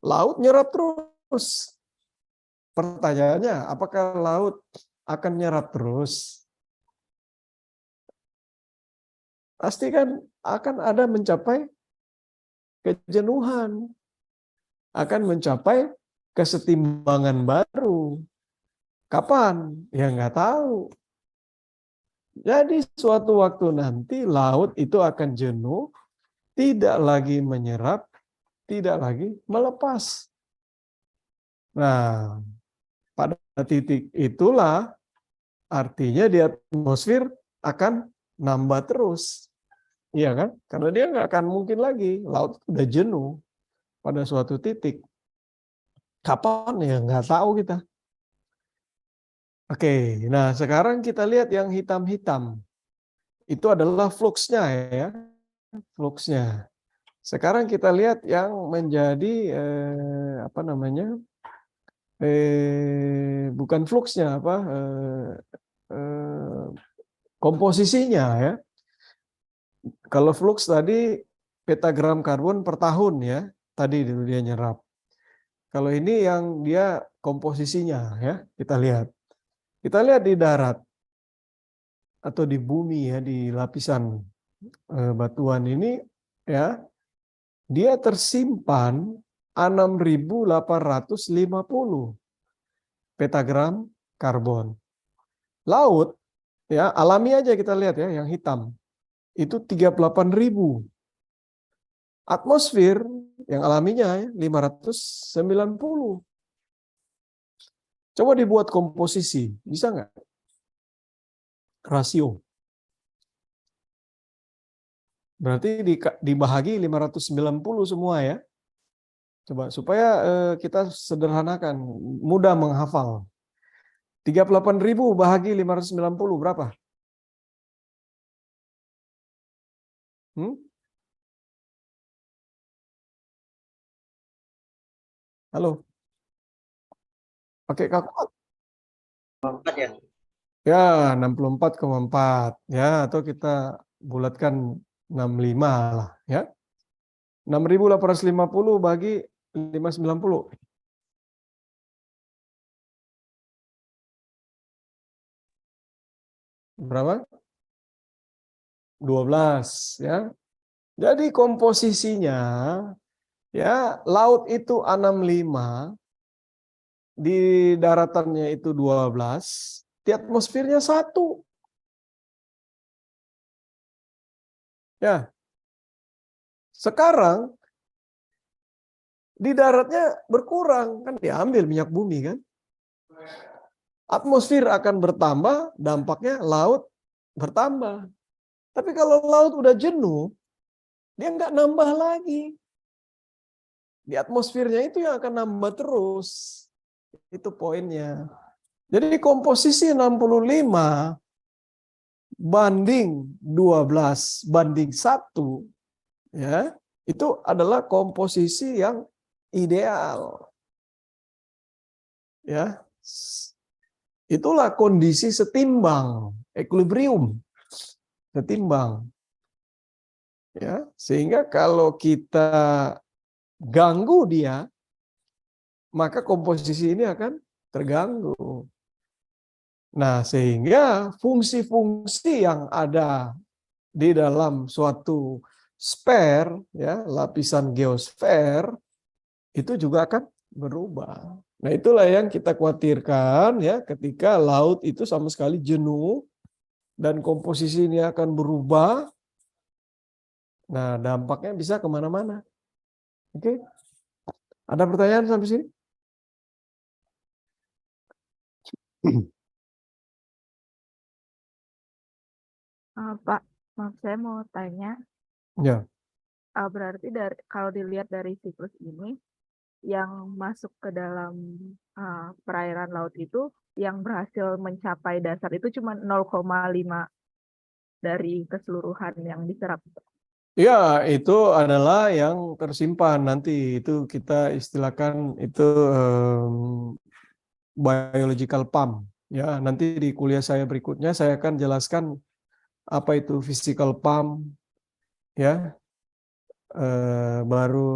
Laut nyerap terus. Pertanyaannya, apakah laut akan nyerap terus? Pasti kan akan ada mencapai kejenuhan. Akan mencapai kesetimbangan baru. Kapan? Ya nggak tahu. Jadi suatu waktu nanti laut itu akan jenuh, tidak lagi menyerap, tidak lagi melepas. Nah, pada titik itulah artinya di atmosfer akan nambah terus. Iya kan? Karena dia nggak akan mungkin lagi. Laut udah jenuh pada suatu titik. Kapan ya nggak tahu kita. Oke, nah sekarang kita lihat yang hitam-hitam. Itu adalah fluxnya ya. Fluxnya. Sekarang kita lihat yang menjadi apa namanya? Bukan fluxnya apa? Komposisinya ya. Kalau flux tadi petagram karbon per tahun ya, tadi dulu dia nyerap. Kalau ini yang dia komposisinya ya, kita lihat. Kita lihat di darat atau di bumi ya, di lapisan batuan ini ya, dia tersimpan 6.850 petagram karbon. Laut ya, alami aja kita lihat ya, yang hitam. Itu 38.000. Atmosfer yang alaminya ya, 590. Coba dibuat komposisi, bisa nggak? Rasio. Berarti dibahagi 590 semua ya. Coba supaya kita sederhanakan, mudah menghafal. 38.000 bahagi 590 berapa? Halo? Pakai kalkulator? 4 ya. Ya, 64,4 ya, atau kita bulatkan 65 lah ya. 6.850 bagi 590. berapa? 12 ya. Jadi komposisinya ya, laut itu 65, di daratannya itu 12, di atmosfernya 1. Ya. Sekarang di daratnya berkurang, kan diambil minyak bumi kan. Atmosfer akan bertambah, dampaknya laut bertambah. Tapi kalau laut udah jenuh, dia nggak nambah lagi. Di atmosfernya itu yang akan nambah terus. Itu poinnya. Jadi komposisi 65 banding 12 banding 1, ya, itu adalah komposisi yang ideal. Ya. Itulah kondisi setimbang, equilibrium. Setimbang. Ya, sehingga kalau kita ganggu dia, maka komposisi ini akan terganggu. Nah, sehingga fungsi-fungsi yang ada di dalam suatu sphere, ya, lapisan geosfer, itu juga akan berubah. Nah, itulah yang kita khawatirkan ya, ketika laut itu sama sekali jenuh dan komposisi ini akan berubah. Nah, dampaknya bisa kemana-mana. Oke, ada pertanyaan sampai sini? Pak, maaf saya mau tanya, Ya. berarti kalau dilihat dari siklus ini, yang masuk ke dalam perairan laut itu, yang berhasil mencapai dasar itu cuma 0,5 dari keseluruhan yang diserap. Ya, itu adalah yang tersimpan nanti. Itu kita istilahkan itu biological pump. Ya, nanti di kuliah saya berikutnya saya akan jelaskan apa itu physical pump, ya, baru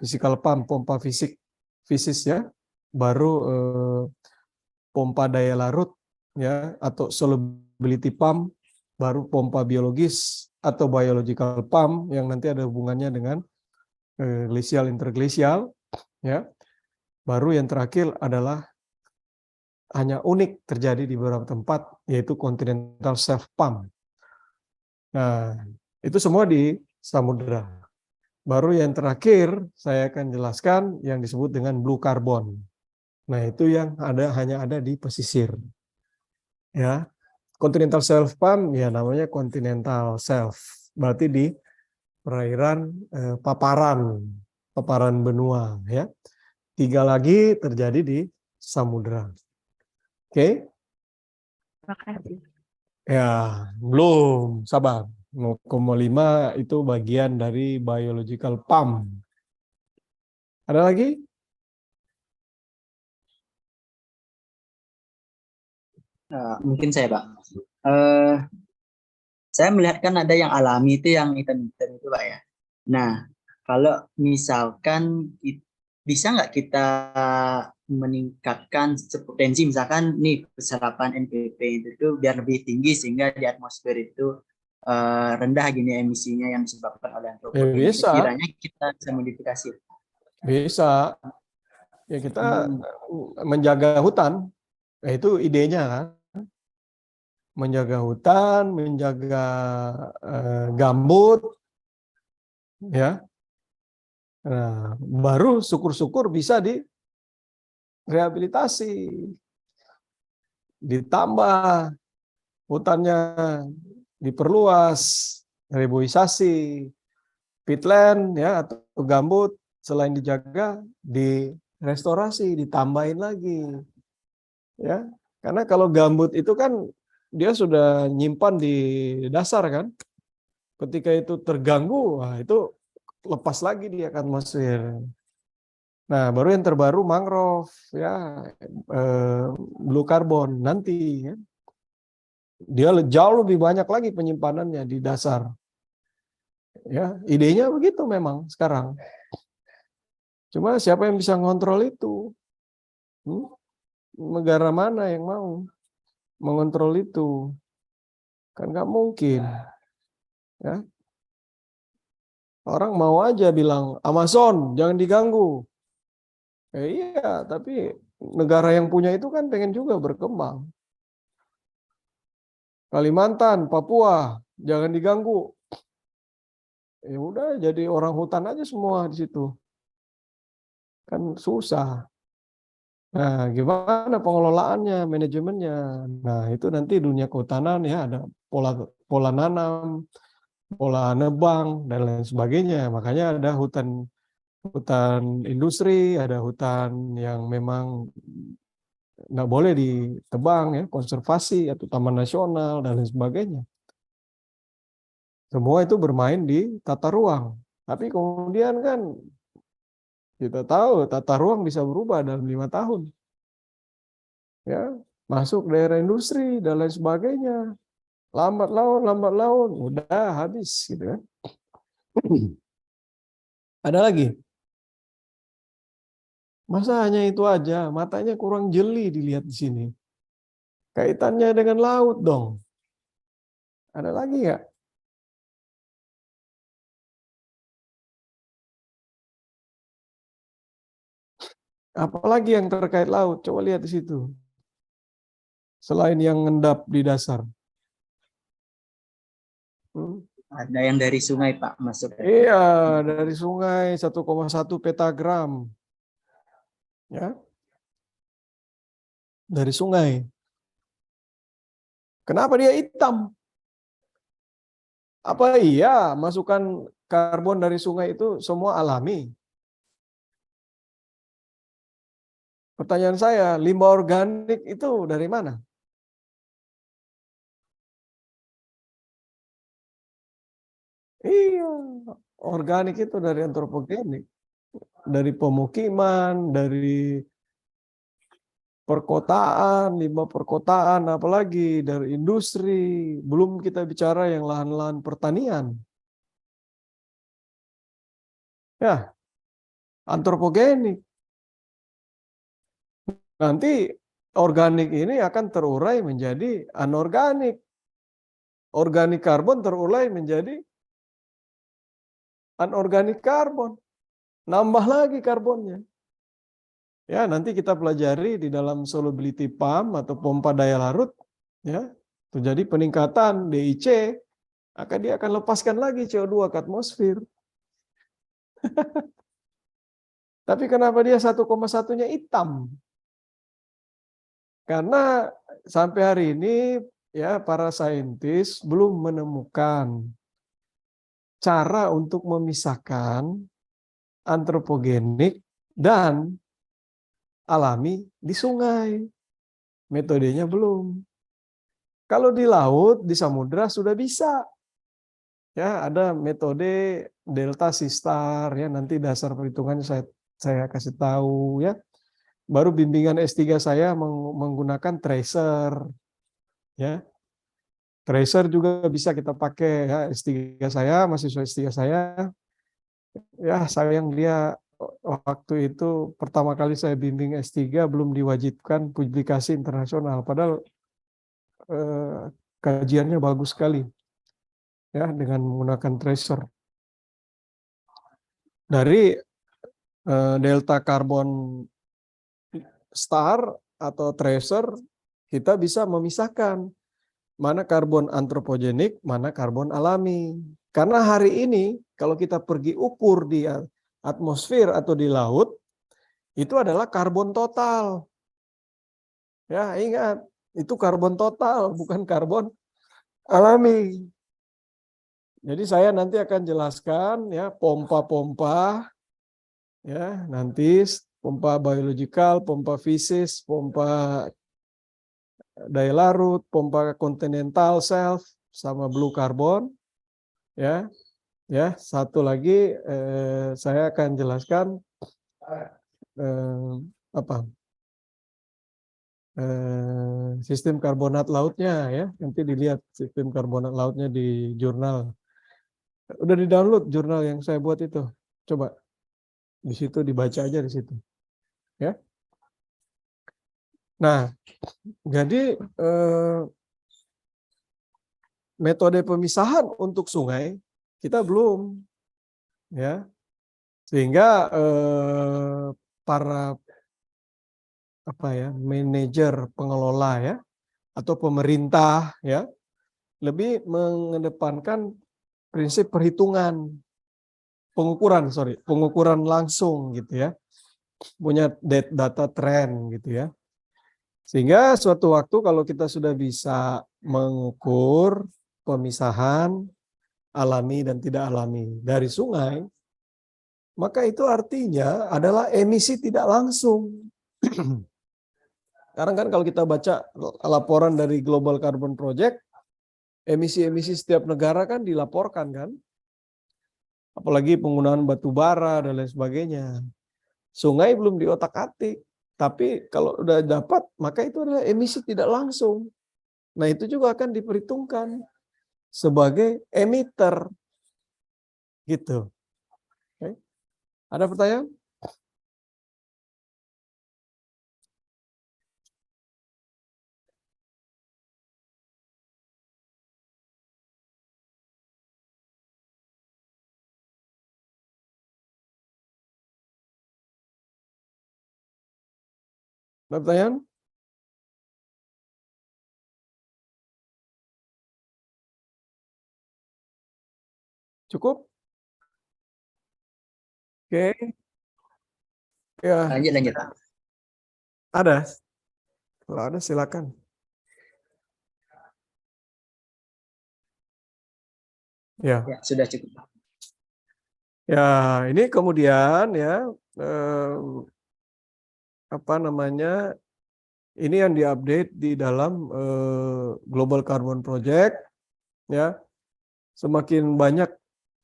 physical pump, pompa fisis ya, baru pompa daya larut ya, atau solubility pump, baru pompa biologis atau biological pump yang nanti ada hubungannya dengan glasial interglasial ya. Baru yang terakhir adalah hanya unik terjadi di beberapa tempat, yaitu continental self pump. Nah, itu semua di samudera. Baru yang terakhir saya akan jelaskan yang disebut dengan blue carbon. Nah, itu yang hanya ada di pesisir. Ya. Continental self pump ya namanya continental self. Berarti di perairan paparan benua ya. 3 lagi terjadi di samudera. Oke? Terima kasih. Ya, belum, sabar. 0,5 itu bagian dari biological pump. Ada lagi? Mungkin saya, Pak. Saya melihat kan ada yang alami itu yang hitam-hitam itu, Pak ya. Nah, kalau misalkan bisa nggak kita meningkatkan potensi, misalkan nih serapan NPP itu biar lebih tinggi sehingga di atmosfer itu rendah gini emisinya yang disebabkan oleh antropogen. Bisa. Kiranya kita bisa modifikasi. Bisa. Ya kita menjaga hutan. Nah, itu idenya kan. Menjaga hutan, menjaga gambut, ya. Nah, baru syukur-syukur bisa direhabilitasi, ditambah hutannya, diperluas, reboisasi, peatland ya atau gambut selain dijaga, direstorasi, ditambahin lagi, ya. Karena kalau gambut itu kan dia sudah nyimpan di dasar kan. Ketika itu terganggu, wah itu lepas lagi dia ke atmosfer. Nah, baru yang terbaru mangrove ya, blue carbon nanti ya. Dia jauh lebih banyak lagi penyimpanannya di dasar. Ya, idenya begitu memang sekarang. Cuma siapa yang bisa ngontrol itu? Negara mana yang mau mengontrol itu? Kan nggak mungkin. Ya. Orang mau aja bilang, Amazon jangan diganggu. Iya, tapi negara yang punya itu kan pengen juga berkembang. Kalimantan, Papua, jangan diganggu. Ya udah jadi orang hutan aja semua di situ. Kan susah. Nah, gimana pengelolaannya, manajemennya? Nah, itu nanti dunia kehutanan ya ada pola pola nanam, pola nebang dan lain sebagainya. Makanya ada hutan hutan industri, ada hutan yang memang nggak boleh ditebang ya, konservasi atau taman nasional dan lain sebagainya. Semua itu bermain di tata ruang. Tapi kemudian kan kita tahu tata ruang bisa berubah dalam 5 tahun. Ya, masuk daerah industri dan lain sebagainya. Lambat laun, udah habis gitu kan. Ada lagi? Masa hanya itu aja? Matanya kurang jeli dilihat di sini. Kaitannya dengan laut dong. Ada lagi nggak? Apalagi yang terkait laut? Coba lihat di situ. Selain yang ngendap di dasar. Ada yang dari sungai, Pak, masuk. Iya, dari sungai 1,1 petagram. Ya. Dari sungai. Kenapa dia hitam? Apa iya masukan karbon dari sungai itu semua alami? Pertanyaan saya, limbah organik itu dari mana? Iya, organik itu dari antropogenik, dari pemukiman, dari perkotaan, limbah perkotaan, apalagi dari industri, belum kita bicara yang lahan-lahan pertanian. Ya, antropogenik. Nanti organik ini akan terurai menjadi anorganik. Organik karbon terurai menjadi anorganik karbon. Nambah lagi karbonnya. Ya, nanti kita pelajari di dalam solubility pump atau pompa daya larut, ya, terjadi peningkatan DIC, dia akan lepaskan lagi CO2 ke atmosfer. Tapi kenapa dia 1,1-nya hitam? Karena sampai hari ini ya para saintis belum menemukan cara untuk memisahkan antropogenik dan alami di sungai. Metodenya belum. Kalau di laut, di samudra sudah bisa. Ya, ada metode delta sistar ya, nanti dasar perhitungannya saya kasih tahu ya. Baru bimbingan S3 saya menggunakan tracer ya. Tracer juga bisa kita pakai ya, S3 saya, mahasiswa S3 saya. Ya, sayang dia waktu itu pertama kali saya bimbing S3 belum diwajibkan publikasi internasional, padahal kajiannya bagus sekali ya dengan menggunakan tracer. Dari delta karbon star atau tracer kita bisa memisahkan mana karbon antropogenik, mana karbon alami. Karena hari ini kalau kita pergi ukur di atmosfer atau di laut, itu adalah karbon total. Ya, ingat, itu karbon total, bukan karbon alami. Jadi saya nanti akan jelaskan ya pompa-pompa, ya nanti pompa biologikal, pompa fisis, pompa daya larut, pompa continental shelf, sama blue carbon, ya. Ya, satu lagi saya akan jelaskan sistem karbonat lautnya ya. Nanti dilihat sistem karbonat lautnya di jurnal. Udah di-download jurnal yang saya buat itu. Coba di situ dibaca aja di situ. Ya. Nah, jadi metode pemisahan untuk sungai kita belum, ya. Sehingga para manajer pengelola ya atau pemerintah ya lebih mengedepankan prinsip pengukuran langsung gitu ya, punya data trend gitu ya. Sehingga suatu waktu kalau kita sudah bisa mengukur pemisahan alami dan tidak alami dari sungai, maka itu artinya adalah emisi tidak langsung. Sekarang kan kalau kita baca laporan dari Global Carbon Project, emisi-emisi setiap negara kan dilaporkan kan. Apalagi penggunaan batu bara dan lain sebagainya. Sungai belum diotak-atik, tapi kalau udah dapat maka itu adalah emisi tidak langsung. Nah, itu juga akan diperhitungkan sebagai emitter. Gitu. Oke. Ada pertanyaan? Ada pertanyaan? Cukup? Oke. Ya, Lanjut. ada. Kalau ada silakan. Ya. Ya, sudah cukup. Ya, ini kemudian ya ini yang diupdate di dalam Global Carbon Project ya. Semakin banyak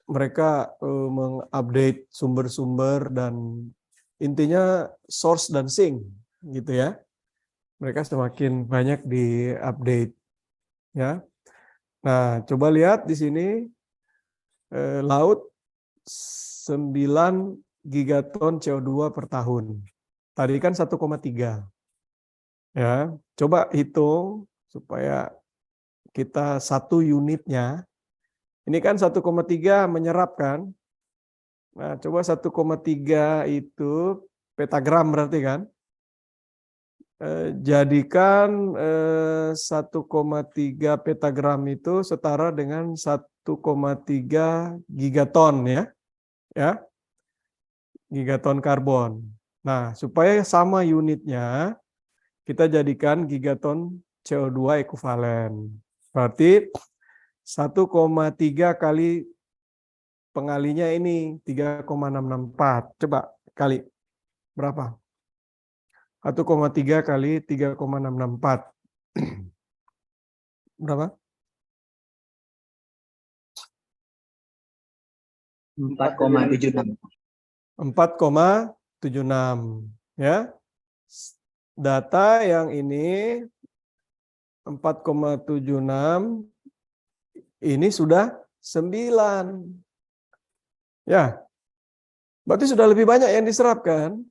mereka mengupdate sumber-sumber dan intinya source dan sink gitu ya. Mereka semakin banyak diupdate ya. Nah, coba lihat di sini laut 9 gigaton CO2 per tahun. Tadi kan 1,3. Ya, coba hitung supaya kita satu unitnya. Ini kan 1,3 menyerap kan. Nah, coba 1,3 itu petagram berarti kan. Jadikan 1,3 petagram itu setara dengan 1,3 gigaton ya. Ya. Gigaton karbon. Nah, supaya sama unitnya, kita jadikan gigaton CO2 ekuivalen. Berarti 1,3 kali pengalinya ini 3,664. Coba kali berapa? 1,3 kali 3,664. Berapa? 4,76. 4,76 ya. Data yang ini 4,76 ini sudah 9. Ya. Berarti sudah lebih banyak yang diserap kan?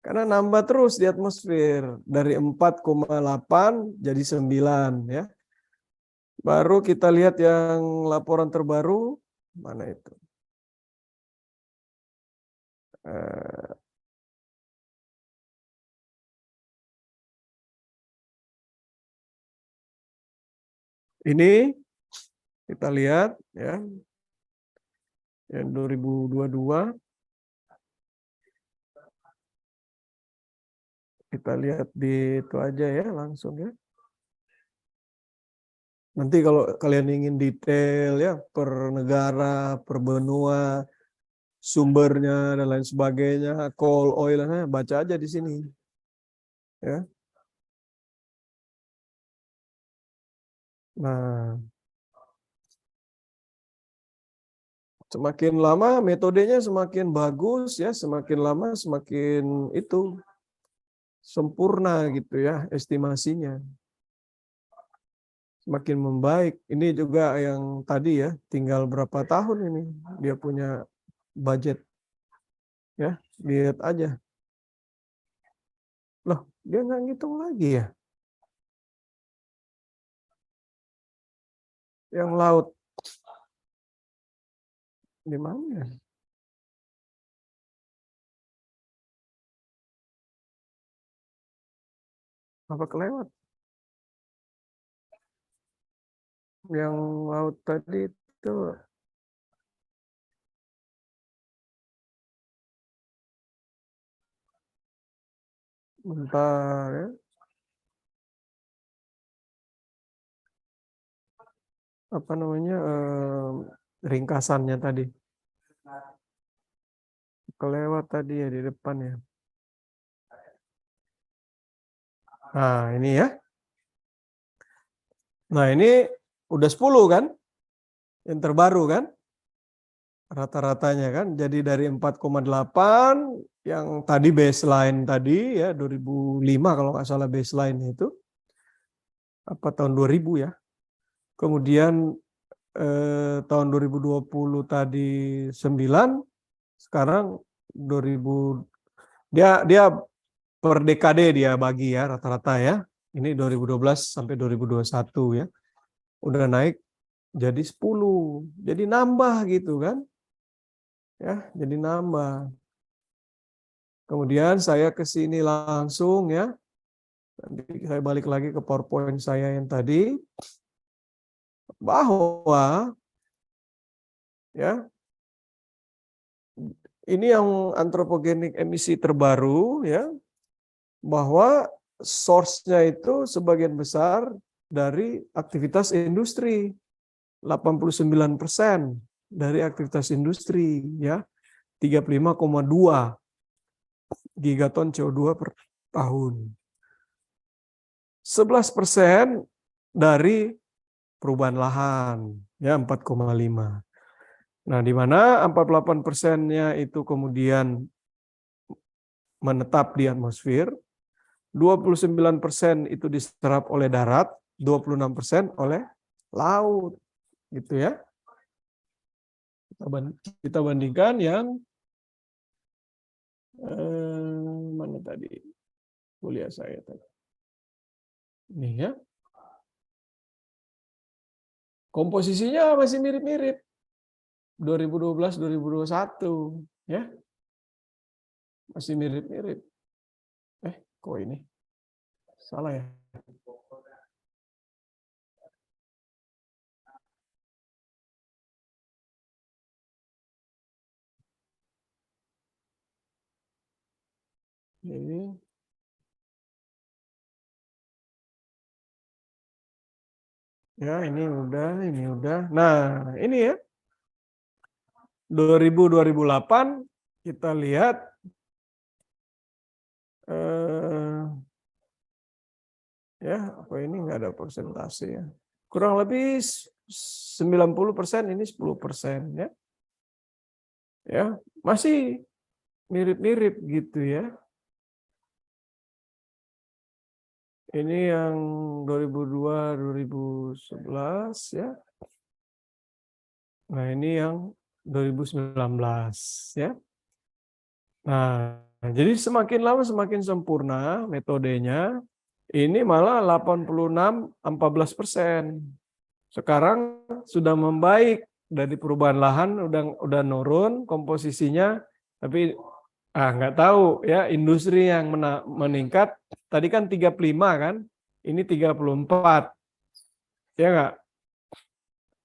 Karena nambah terus di atmosfer dari 4,8 jadi 9 ya. Baru kita lihat yang laporan terbaru mana itu? Ini kita lihat ya. Yang 2022 kita lihat di itu aja ya langsung ya. Nanti kalau kalian ingin detail ya per negara, per benua, sumbernya dan lain sebagainya, coal, oil, baca aja di sini. Ya. Nah, semakin lama metodenya semakin bagus ya, semakin lama semakin itu sempurna gitu ya estimasinya. Semakin membaik. Ini juga yang tadi ya, tinggal berapa tahun ini dia punya budget. Ya, lihat aja. Loh, dia nggak ngitung lagi ya? Yang laut. Di mana? Apa kelewat? Yang laut tadi itu bentar ya. Apa namanya? Ringkasannya tadi. Kelewat tadi ya di depan ya. Nah, ini ya. Nah, ini udah 10 kan? Yang terbaru kan? Rata-ratanya kan. Jadi dari 4,8 yang tadi baseline tadi ya 2005 kalau nggak salah baseline itu. Apa tahun 2000 ya. Kemudian tahun 2020 tadi 9, sekarang 2000 dia per dekade dia bagi ya rata-rata ya. Ini 2012 sampai 2021 ya. Udah naik jadi 10. Jadi nambah gitu kan. Ya, jadi nambah. Kemudian saya ke sini langsung ya. Nanti saya balik lagi ke PowerPoint saya yang tadi bahwa ya ini yang antropogenik emisi terbaru ya, bahwa source-nya itu sebagian besar dari aktivitas industri. 89% dari aktivitas industri ya. 35,2 gigaton CO2 per tahun. 11% dari perubahan lahan ya 4,5. Nah, di mana 48%-nya itu kemudian menetap di atmosfer, 29% itu diserap oleh darat, 26% oleh laut, gitu ya. Kita bandingkan yang mana tadi kuliah saya tadi. Ini ya. Komposisinya masih mirip-mirip. 2012-2021 ya. Masih mirip-mirip. Kok ini? Salah ya? Ini. Ya, ini udah. Nah, ini ya. 2000-2008 kita lihat ya, apa ini nggak ada persentase ya. Kurang lebih 90% ini 10% ya. Ya, masih mirip-mirip gitu ya. Ini yang 2002-2011 ya. Nah, ini yang 2019 ya. Nah, jadi semakin lama semakin sempurna metodenya. Ini malah 86-14%. Sekarang sudah membaik dari perubahan lahan udah nurun komposisinya, tapi nggak tahu ya industri yang meningkat tadi kan 35 kan, ini 34 ya nggak?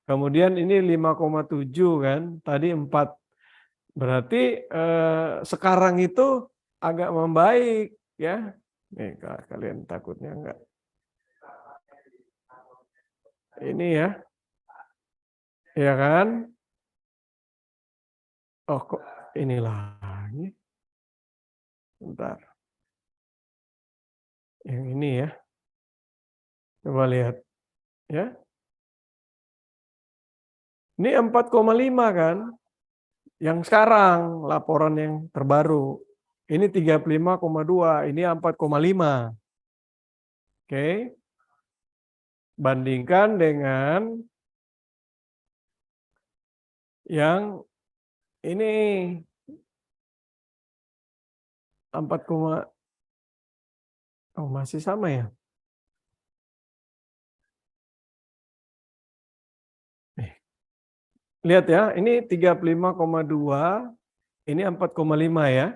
Kemudian ini 5,7 kan, tadi 4. Berarti sekarang itu agak membaik ya. Nih kalian takutnya enggak? Ini ya. Ya kan? Oh kok ini lagi. Bentar. Yang ini ya. Coba lihat ya. Ini 4,5 kan? Yang sekarang laporan yang terbaru. Ini 35,2, ini 4,5. Oke. Bandingkan dengan yang ini 4, masih sama ya? Lihat ya, ini 35,2, ini 4,5 ya.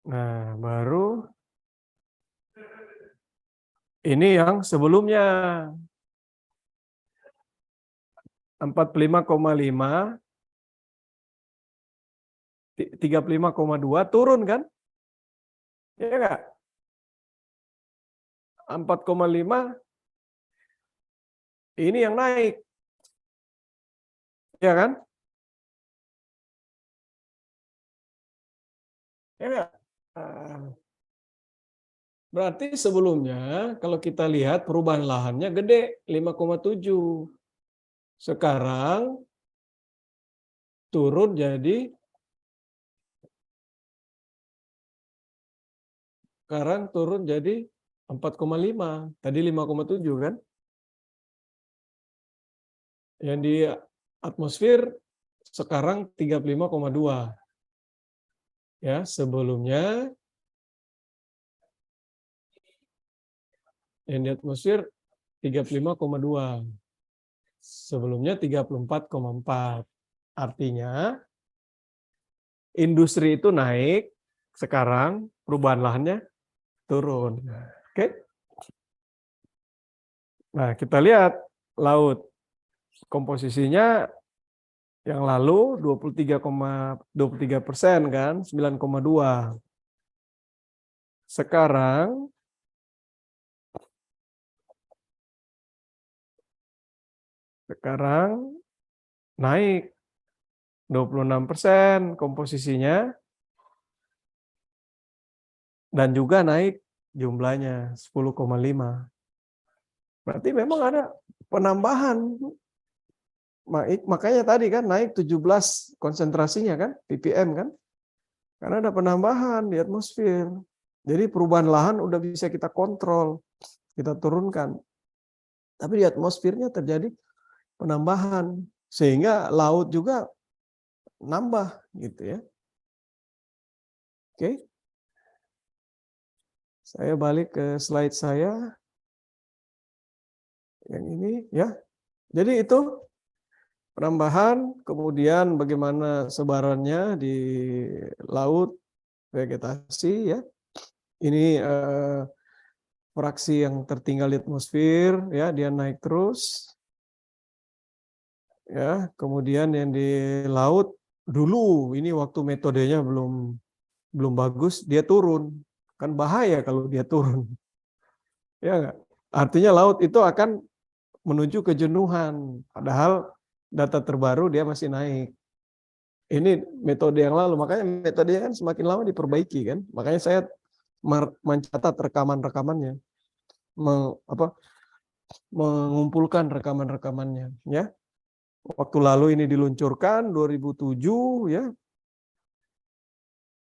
Nah, baru ini yang sebelumnya 45,5, 35,2 turun kan? Ya enggak? 4,5 ini yang naik. Ya kan? Ya enggak? Berarti sebelumnya kalau kita lihat perubahan lahannya gede 5,7. Sekarang turun jadi 4,5. Tadi 5,7 kan? Yang di atmosfer sekarang 35,2. Ya, sebelumnya yang di atmosfer 35,2. Sebelumnya 34,4. Artinya industri itu naik, sekarang perubahan lahannya turun. Oke. Nah, kita lihat laut. Komposisinya yang lalu 23,23% kan, 9,2. Sekarang naik 26% komposisinya dan juga naik jumlahnya 10,5. Berarti memang ada penambahan. Makanya tadi kan naik 17 konsentrasinya kan, ppm kan. Karena ada penambahan di atmosfer. Jadi perubahan lahan udah bisa kita kontrol, kita turunkan. Tapi di atmosfernya terjadi penambahan sehingga laut juga nambah gitu ya. Oke. Saya balik ke slide saya. Yang ini ya. Jadi itu penambahan, kemudian bagaimana sebarannya di laut, vegetasi ya. Ini fraksi yang tertinggal di atmosfer ya, dia naik terus. Ya, kemudian yang di laut dulu ini waktu metodenya belum bagus, dia turun. Kan bahaya kalau dia turun. Ya enggak? Artinya laut itu akan menuju kejenuhan, padahal data terbaru dia masih naik. Ini metode yang lalu, makanya metodenya kan semakin lama diperbaiki kan. Makanya saya mencatat rekaman-rekamannya, mengumpulkan rekaman-rekamannya ya. Waktu lalu ini diluncurkan 2007 ya.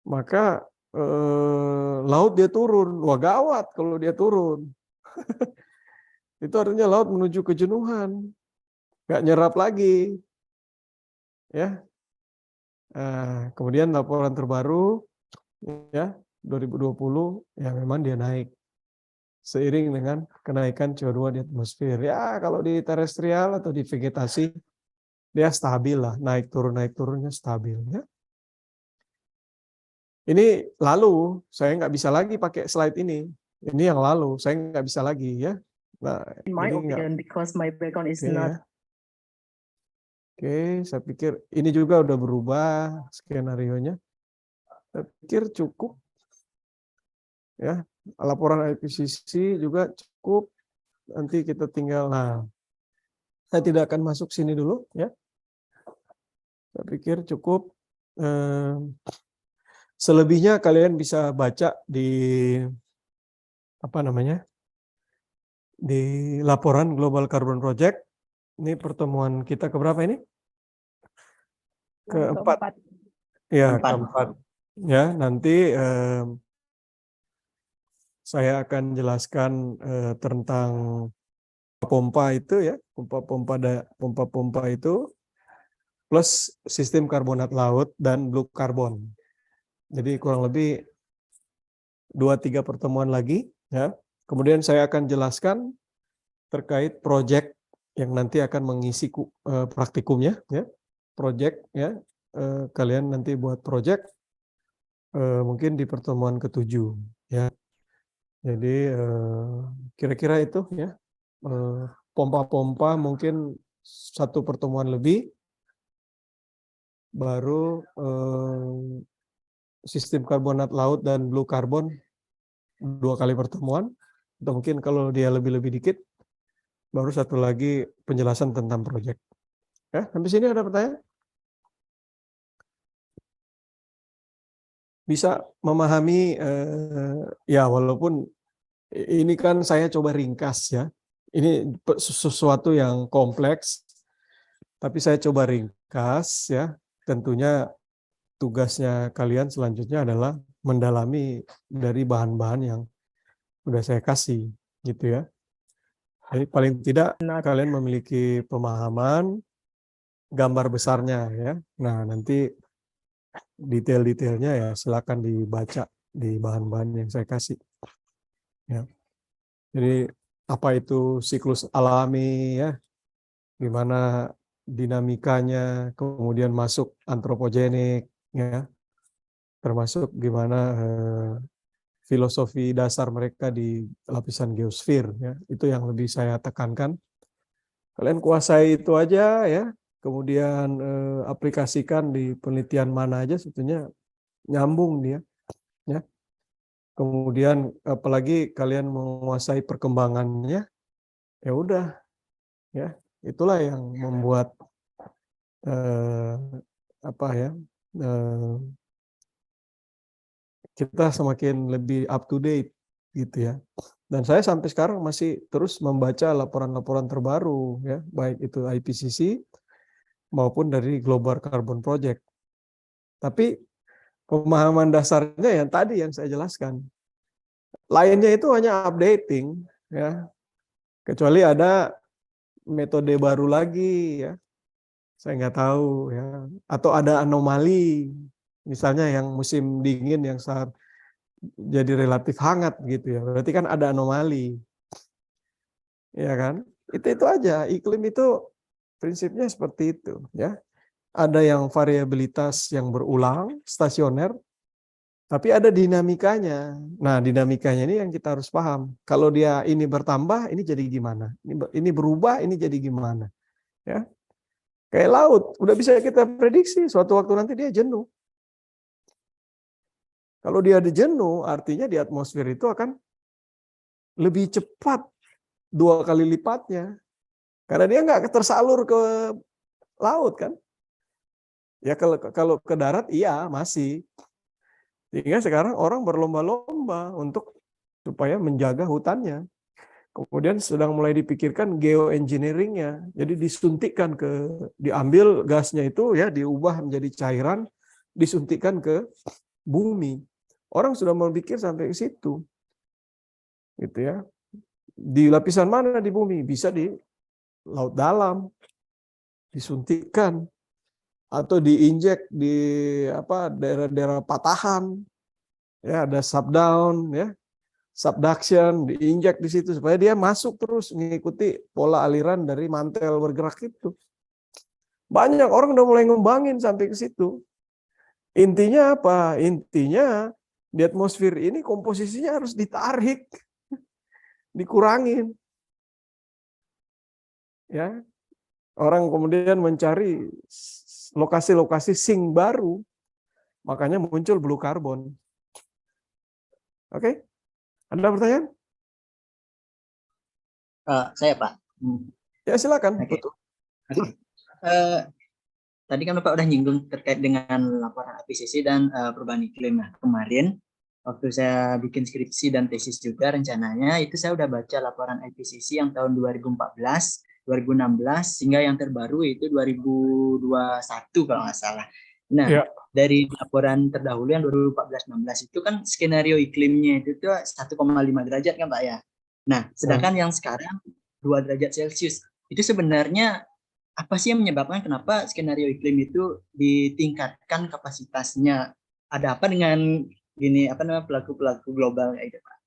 Maka laut dia turun. Wah gawat kalau dia turun. Itu artinya laut menuju kejenuhan. Nggak nyerap lagi. Ya. Kemudian laporan terbaru ya 2020 ya memang dia naik seiring dengan kenaikan CO2 di atmosfer. Ya kalau di terestrial atau di vegetasi dia stabil lah, naik turunnya stabil ya. Ini lalu saya nggak bisa lagi pakai slide ini. Ini yang lalu saya nggak bisa lagi ya. Nah, in my opinion, because my background is not. Oke, saya pikir ini juga udah berubah skenario-nya. Saya pikir cukup. Ya, laporan IPCC juga cukup. Nanti kita tinggal, saya tidak akan masuk sini dulu. Ya, saya pikir cukup. Selebihnya kalian bisa baca di di laporan Global Carbon Project. Ini pertemuan kita keberapa ini? Keempat. Ya, keempat. Ya, nanti saya akan jelaskan tentang pompa itu ya, pompa itu plus sistem karbonat laut dan blue carbon. Jadi kurang lebih 2-3 pertemuan lagi ya. Kemudian saya akan jelaskan terkait proyek yang nanti akan mengisi praktikumnya, ya, project, ya, kalian nanti buat project mungkin di pertemuan ke-7, ya. Jadi kira-kira itu, ya, pompa-pompa mungkin 1 pertemuan lebih, baru sistem karbonat laut dan blue carbon 2 kali pertemuan, atau mungkin kalau dia lebih-lebih dikit, baru 1 lagi penjelasan tentang project. Ya, sampai sini ada pertanyaan? Bisa memahami, ya walaupun ini kan saya coba ringkas, ya. Ini sesuatu yang kompleks, tapi saya coba ringkas, ya. Tentunya tugasnya kalian selanjutnya adalah mendalami dari bahan-bahan yang udah saya kasih, gitu ya. Jadi paling tidak kalian memiliki pemahaman gambar besarnya, ya. Nah, nanti detail-detailnya ya silakan dibaca di bahan-bahan yang saya kasih. Ya. Jadi apa itu siklus alami, ya, gimana dinamikanya, kemudian masuk antropogenik, ya, termasuk gimana filosofi dasar mereka di lapisan geosfer, ya, itu yang lebih saya tekankan. Kalian kuasai itu aja, ya, kemudian aplikasikan di penelitian mana aja sebetulnya nyambung dia, ya. Kemudian apalagi kalian menguasai perkembangannya, ya udah, ya, itulah yang membuat apa ya, kita semakin lebih up to date, gitu ya. Dan saya sampai sekarang masih terus membaca laporan-laporan terbaru, ya, baik itu IPCC maupun dari Global Carbon Project. Tapi pemahaman dasarnya yang tadi yang saya jelaskan. Lainnya itu hanya updating, ya. Kecuali ada metode baru lagi, ya. Saya nggak tahu, ya. Atau ada anomali, misalnya yang musim dingin yang saat jadi relatif hangat gitu ya. Berarti kan ada anomali. Ya kan? Itu aja. Iklim itu prinsipnya seperti itu, ya. Ada yang variabilitas yang berulang, stasioner, tapi ada dinamikanya. Nah, dinamikanya ini yang kita harus paham. Kalau dia ini bertambah, ini jadi gimana? Ini berubah, ini jadi gimana? Ya. Kayak laut, udah bisa kita prediksi suatu waktu nanti dia jenuh. Kalau dia ada jenuh, artinya di atmosfer itu akan lebih cepat 2 kali lipatnya. Karena dia nggak tersalur ke laut kan. Ya kalau ke darat iya masih. Sehingga sekarang orang berlomba-lomba untuk supaya menjaga hutannya. Kemudian sedang mulai dipikirkan geoengineering-nya. Jadi disuntikkan diambil gasnya itu ya diubah menjadi cairan, disuntikkan ke bumi. Orang sudah berpikir sampai ke situ. Gitu ya. Di lapisan mana di bumi? Bisa di laut dalam. Disuntikkan atau diinjek di daerah-daerah patahan. Ya, ada subdown, ya. Subduction diinjek di situ supaya dia masuk terus mengikuti pola aliran dari mantel bergerak itu. Banyak orang udah mulai ngembangin sampai ke situ. Intinya apa? Intinya di atmosfer ini komposisinya harus ditarik, dikurangin. Ya. Orang kemudian mencari lokasi-lokasi sink baru. Makanya muncul blue carbon. Oke? Ada pertanyaan? Saya Pak. Ya silakan. Oke. Tadi kan Bapak udah nyinggung terkait dengan laporan IPCC dan perubahan iklim. Nah, kemarin waktu saya bikin skripsi dan tesis juga rencananya itu saya udah baca laporan IPCC yang tahun 2014, 2016 hingga yang terbaru itu 2021 kalau nggak salah. Nah, ya. Dari laporan terdahulu yang 2014-16 itu kan skenario iklimnya itu tuh 1,5 derajat kan Pak ya. Nah, sedangkan yang sekarang 2 derajat Celcius itu sebenarnya apa sih yang menyebabkan kenapa skenario iklim itu ditingkatkan kapasitasnya? Ada apa dengan pelaku-pelaku global kayak gitu Pak?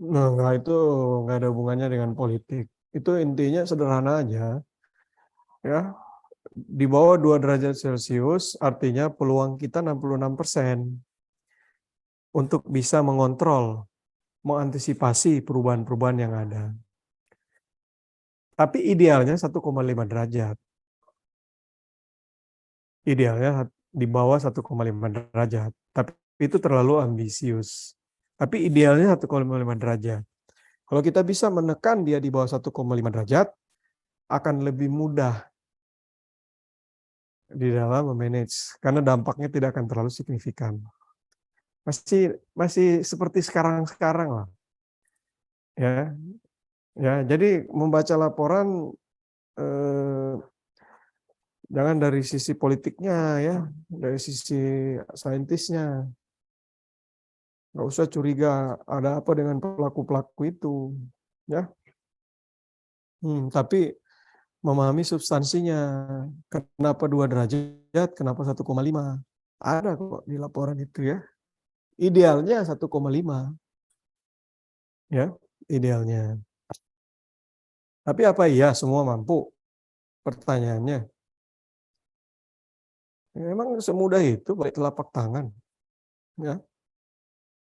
Nah, itu nggak ada hubungannya dengan politik, Itu intinya sederhana aja. Ya, di bawah 2 derajat Celcius artinya peluang kita 66% untuk bisa mengontrol, mengantisipasi perubahan-perubahan yang ada. Tapi idealnya 1,5 derajat. Idealnya di bawah 1,5 derajat. Tapi itu terlalu ambisius. Tapi idealnya 1,5 derajat. Kalau kita bisa menekan dia di bawah 1,5 derajat, akan lebih mudah di dalam memanage karena dampaknya tidak akan terlalu signifikan. Masih seperti sekarang lah. Ya. Ya, jadi membaca laporan jangan dari sisi politiknya ya, dari sisi saintisnya. Nggak usah curiga ada apa dengan pelaku-pelaku itu, ya. Tapi memahami substansinya. Kenapa 2 derajat, kenapa 1,5? Ada kok di laporan itu ya. Idealnya 1,5. Ya, idealnya. Tapi apa iya semua mampu? Pertanyaannya. Memang semudah itu baik telapak tangan. Ya.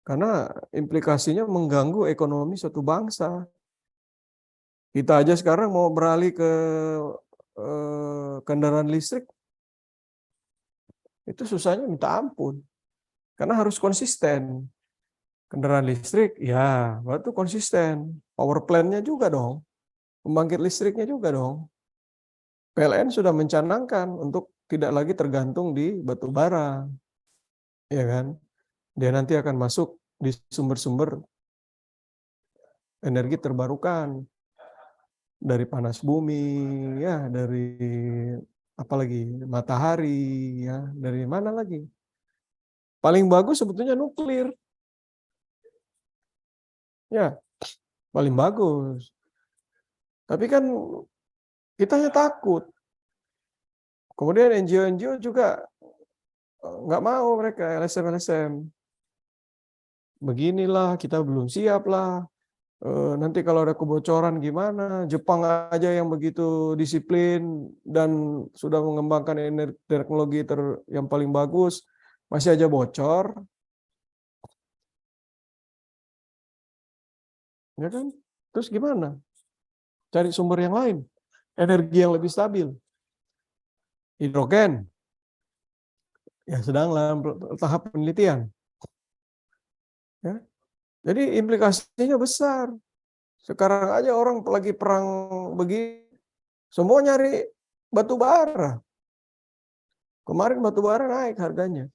Karena implikasinya mengganggu ekonomi suatu bangsa. Kita aja sekarang mau beralih ke kendaraan listrik, itu susahnya minta ampun. Karena harus konsisten. Kendaraan listrik, ya, berarti konsisten. Power plant-nya juga dong. Pembangkit listriknya juga dong. PLN sudah mencanangkan untuk tidak lagi tergantung di batu bara. Ya kan? Dia nanti akan masuk di sumber-sumber energi terbarukan. Dari panas bumi, ya, dari apalagi matahari, ya, dari mana lagi? Paling bagus sebetulnya nuklir. Ya, paling bagus. Tapi kan kita takut. Kemudian NGO juga nggak mau mereka LSM. Beginilah, kita belum siap lah. Nanti kalau ada kebocoran gimana? Jepang aja yang begitu disiplin dan sudah mengembangkan teknologi yang paling bagus, masih aja bocor. Ya kan? Terus gimana? Cari sumber yang lain. Energi yang lebih stabil. Hidrogen. Ya sedang dalam tahap penelitian. Ya. Jadi implikasinya besar. Sekarang aja orang lagi perang begini, semua nyari batu bara. Kemarin batu bara naik harganya.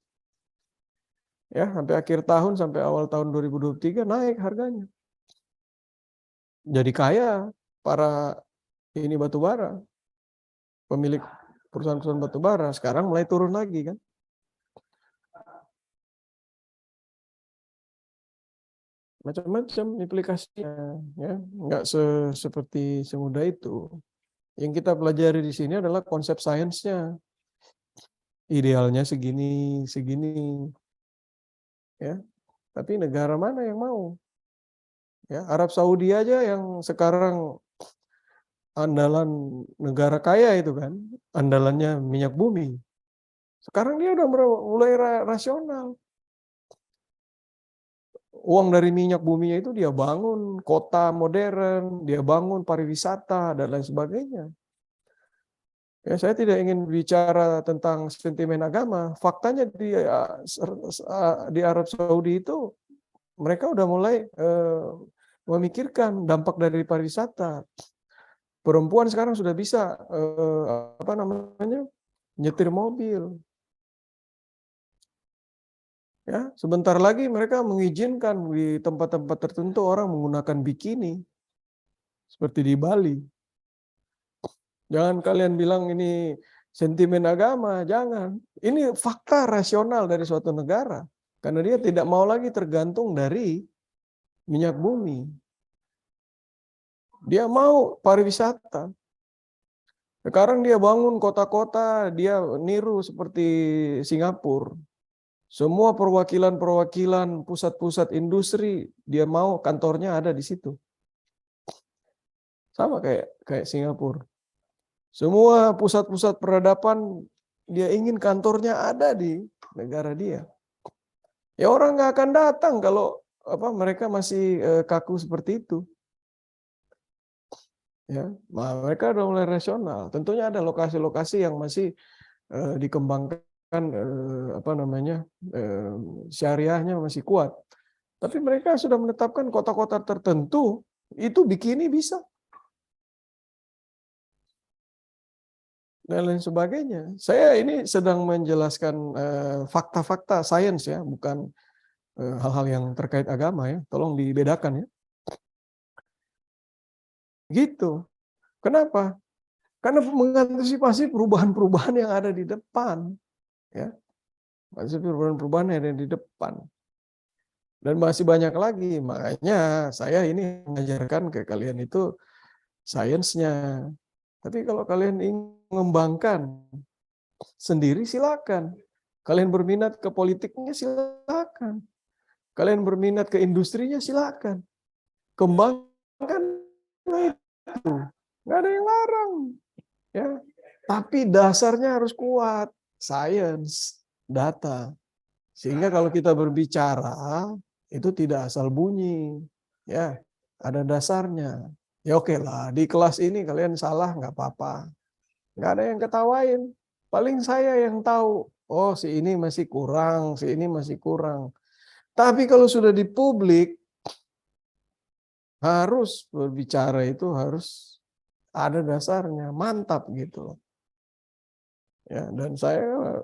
Ya, sampai akhir tahun, sampai awal tahun 2023 naik harganya. Jadi kaya para ini batu bara, pemilik perusahaan-perusahaan batu bara, sekarang mulai turun lagi kan. Macam-macam implikasinya, ya, nggak seperti semudah itu. Yang kita pelajari di sini adalah konsep sainsnya. Idealnya segini, ya. Tapi negara mana yang mau? Ya, Arab Saudi aja yang sekarang andalan negara kaya itu kan, andalannya minyak bumi. Sekarang dia udah mulai rasional. Uang dari minyak buminya itu dia bangun kota modern, dia bangun pariwisata dan lain sebagainya. Ya, saya tidak ingin bicara tentang sentimen agama. Faktanya di Arab Saudi itu mereka udah mulai memikirkan dampak dari pariwisata. Perempuan sekarang sudah bisa nyetir mobil. Ya, sebentar lagi mereka mengizinkan di tempat-tempat tertentu orang menggunakan bikini seperti di Bali. Jangan kalian bilang ini sentimen agama, jangan. Ini fakta rasional dari suatu negara karena dia tidak mau lagi tergantung dari minyak bumi. Dia mau pariwisata. Sekarang dia bangun kota-kota, dia niru seperti Singapura. Semua perwakilan-perwakilan pusat-pusat industri, dia mau kantornya ada di situ. Sama kayak Singapura. Semua pusat-pusat peradaban dia ingin kantornya ada di negara dia. Ya orang nggak akan datang kalau mereka masih kaku seperti itu. Ya, mereka udah mulai rasional. Tentunya ada lokasi-lokasi yang masih dikembangkan syariahnya masih kuat. Tapi mereka sudah menetapkan kota-kota tertentu itu bikini bisa. Dan lain sebagainya. Saya ini sedang menjelaskan fakta-fakta sains ya, bukan hal-hal yang terkait agama ya. Tolong dibedakan ya. Gitu. Kenapa? Karena mengantisipasi perubahan-perubahan yang ada di depan. Ya. Perubahan-perubahan yang ada di depan. Dan masih banyak lagi. Makanya saya ini mengajarkan ke kalian itu sainsnya. Tapi kalau kalian ingin mengembangkan sendiri silakan. Kalian berminat ke politiknya silakan. Kalian berminat ke industrinya silakan. Kembangkan itu. Nggak ada yang larang. Ya. Tapi dasarnya harus kuat. Sains, data. Sehingga kalau kita berbicara itu tidak asal bunyi. Ya, ada dasarnya. Ya oke lah, di kelas ini kalian salah nggak apa-apa. Nggak ada yang ketawain. Paling saya yang tahu, oh si ini masih kurang, si ini masih kurang. Tapi kalau sudah di publik, harus berbicara itu harus ada dasarnya, mantap gitu. Ya, dan saya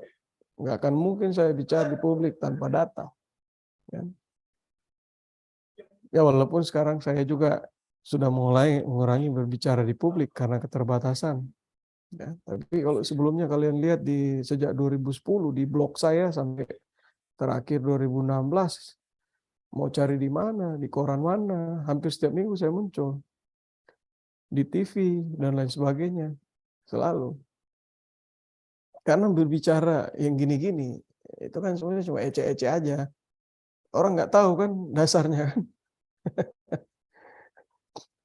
nggak akan mungkin saya bicara di publik tanpa data. Ya walaupun sekarang saya juga sudah mulai mengurangi berbicara di publik karena keterbatasan. Ya, tapi kalau sebelumnya kalian lihat sejak 2010 di blog saya sampai terakhir 2016, mau cari di mana, di koran mana, hampir setiap minggu saya muncul. Di TV dan lain sebagainya, selalu. Karena berbicara yang gini-gini, itu kan sebenarnya cuma ece-ece aja. Orang nggak tahu kan dasarnya kan.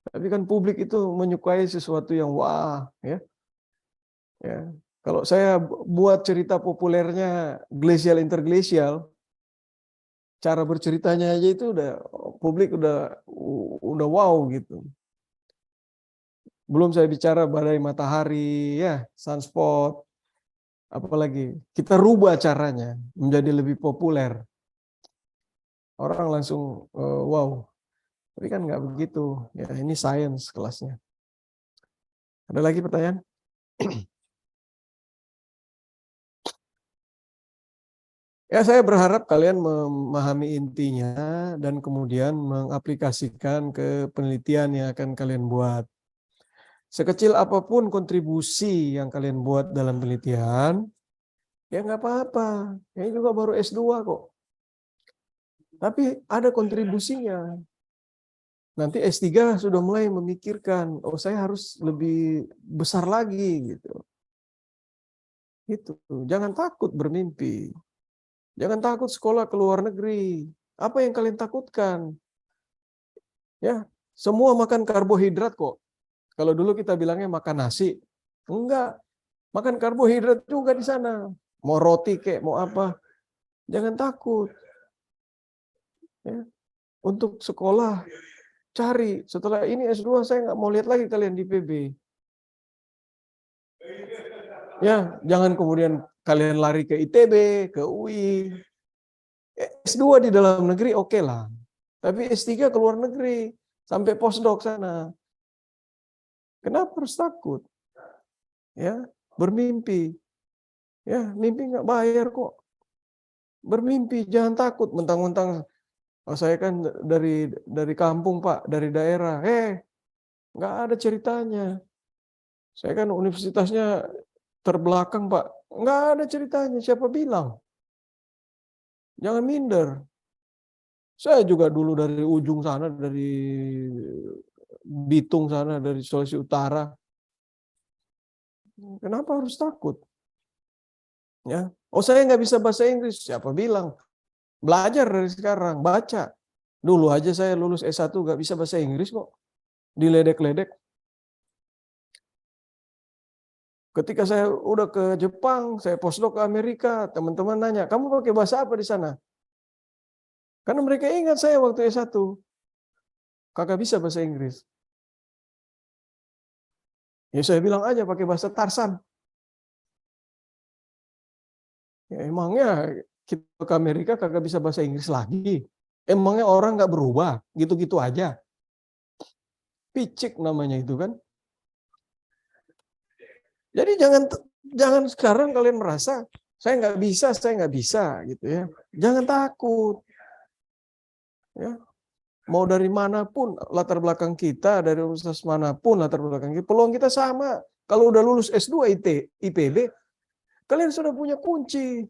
Tapi kan publik itu menyukai sesuatu yang wah, ya. Ya. Kalau saya buat cerita populernya glacial interglacial, cara berceritanya aja itu publik udah wow gitu. Belum saya bicara badai matahari, ya, sunspot, apalagi kita rubah caranya menjadi lebih populer. Orang langsung wow. Tapi kan nggak begitu. Ya, ini sains kelasnya. Ada lagi pertanyaan? Ya, saya berharap kalian memahami intinya dan kemudian mengaplikasikan ke penelitian yang akan kalian buat. Sekecil apapun kontribusi yang kalian buat dalam penelitian, ya nggak apa-apa. Ini juga baru S2 kok. Tapi ada kontribusinya. Nanti S3 sudah mulai memikirkan, oh saya harus lebih besar lagi gitu. Gitu. Jangan takut bermimpi. Jangan takut sekolah ke luar negeri. Apa yang kalian takutkan? Ya, semua makan karbohidrat kok. Kalau dulu kita bilangnya makan nasi. Enggak. Makan karbohidrat juga di sana. Mau roti kek, mau apa. Jangan takut. Ya. Untuk sekolah, cari. Setelah ini S2, saya nggak mau lihat lagi kalian di PB. Ya, jangan kemudian kalian lari ke ITB, ke UI. S2 di dalam negeri oke lah. Tapi S3 ke luar negeri, sampai postdoc sana. Kenapa harus takut? Ya, bermimpi. Ya, mimpi nggak bayar kok. Bermimpi, jangan takut mentang-mentang oh, saya kan dari kampung Pak, dari daerah. Nggak ada ceritanya. Saya kan universitasnya terbelakang Pak. Nggak ada ceritanya, siapa bilang? Jangan minder. Saya juga dulu dari ujung sana, dari Bitung sana, dari Sulawesi Utara. Kenapa harus takut? Ya, oh saya nggak bisa bahasa Inggris. Siapa bilang? Belajar dari sekarang, baca. Dulu aja saya lulus S1 nggak bisa bahasa Inggris kok. Diledek-ledek. Ketika saya udah ke Jepang, saya postdoc ke Amerika, teman-teman nanya, kamu pakai bahasa apa di sana? Karena mereka ingat saya waktu S1. Kagak bisa bahasa Inggris. Ya saya bilang aja pakai bahasa Tarsan. Ya, emangnya kita ke Amerika kagak bisa bahasa Inggris lagi? Emangnya orang nggak berubah? Gitu-gitu aja. Picik namanya itu kan. Jadi jangan sekarang kalian merasa saya nggak bisa gitu ya. Jangan takut. Ya. Mau dari manapun latar belakang kita, dari universitas manapun latar belakang kita, peluang kita sama. Kalau udah lulus S2 IPB, kalian sudah punya kunci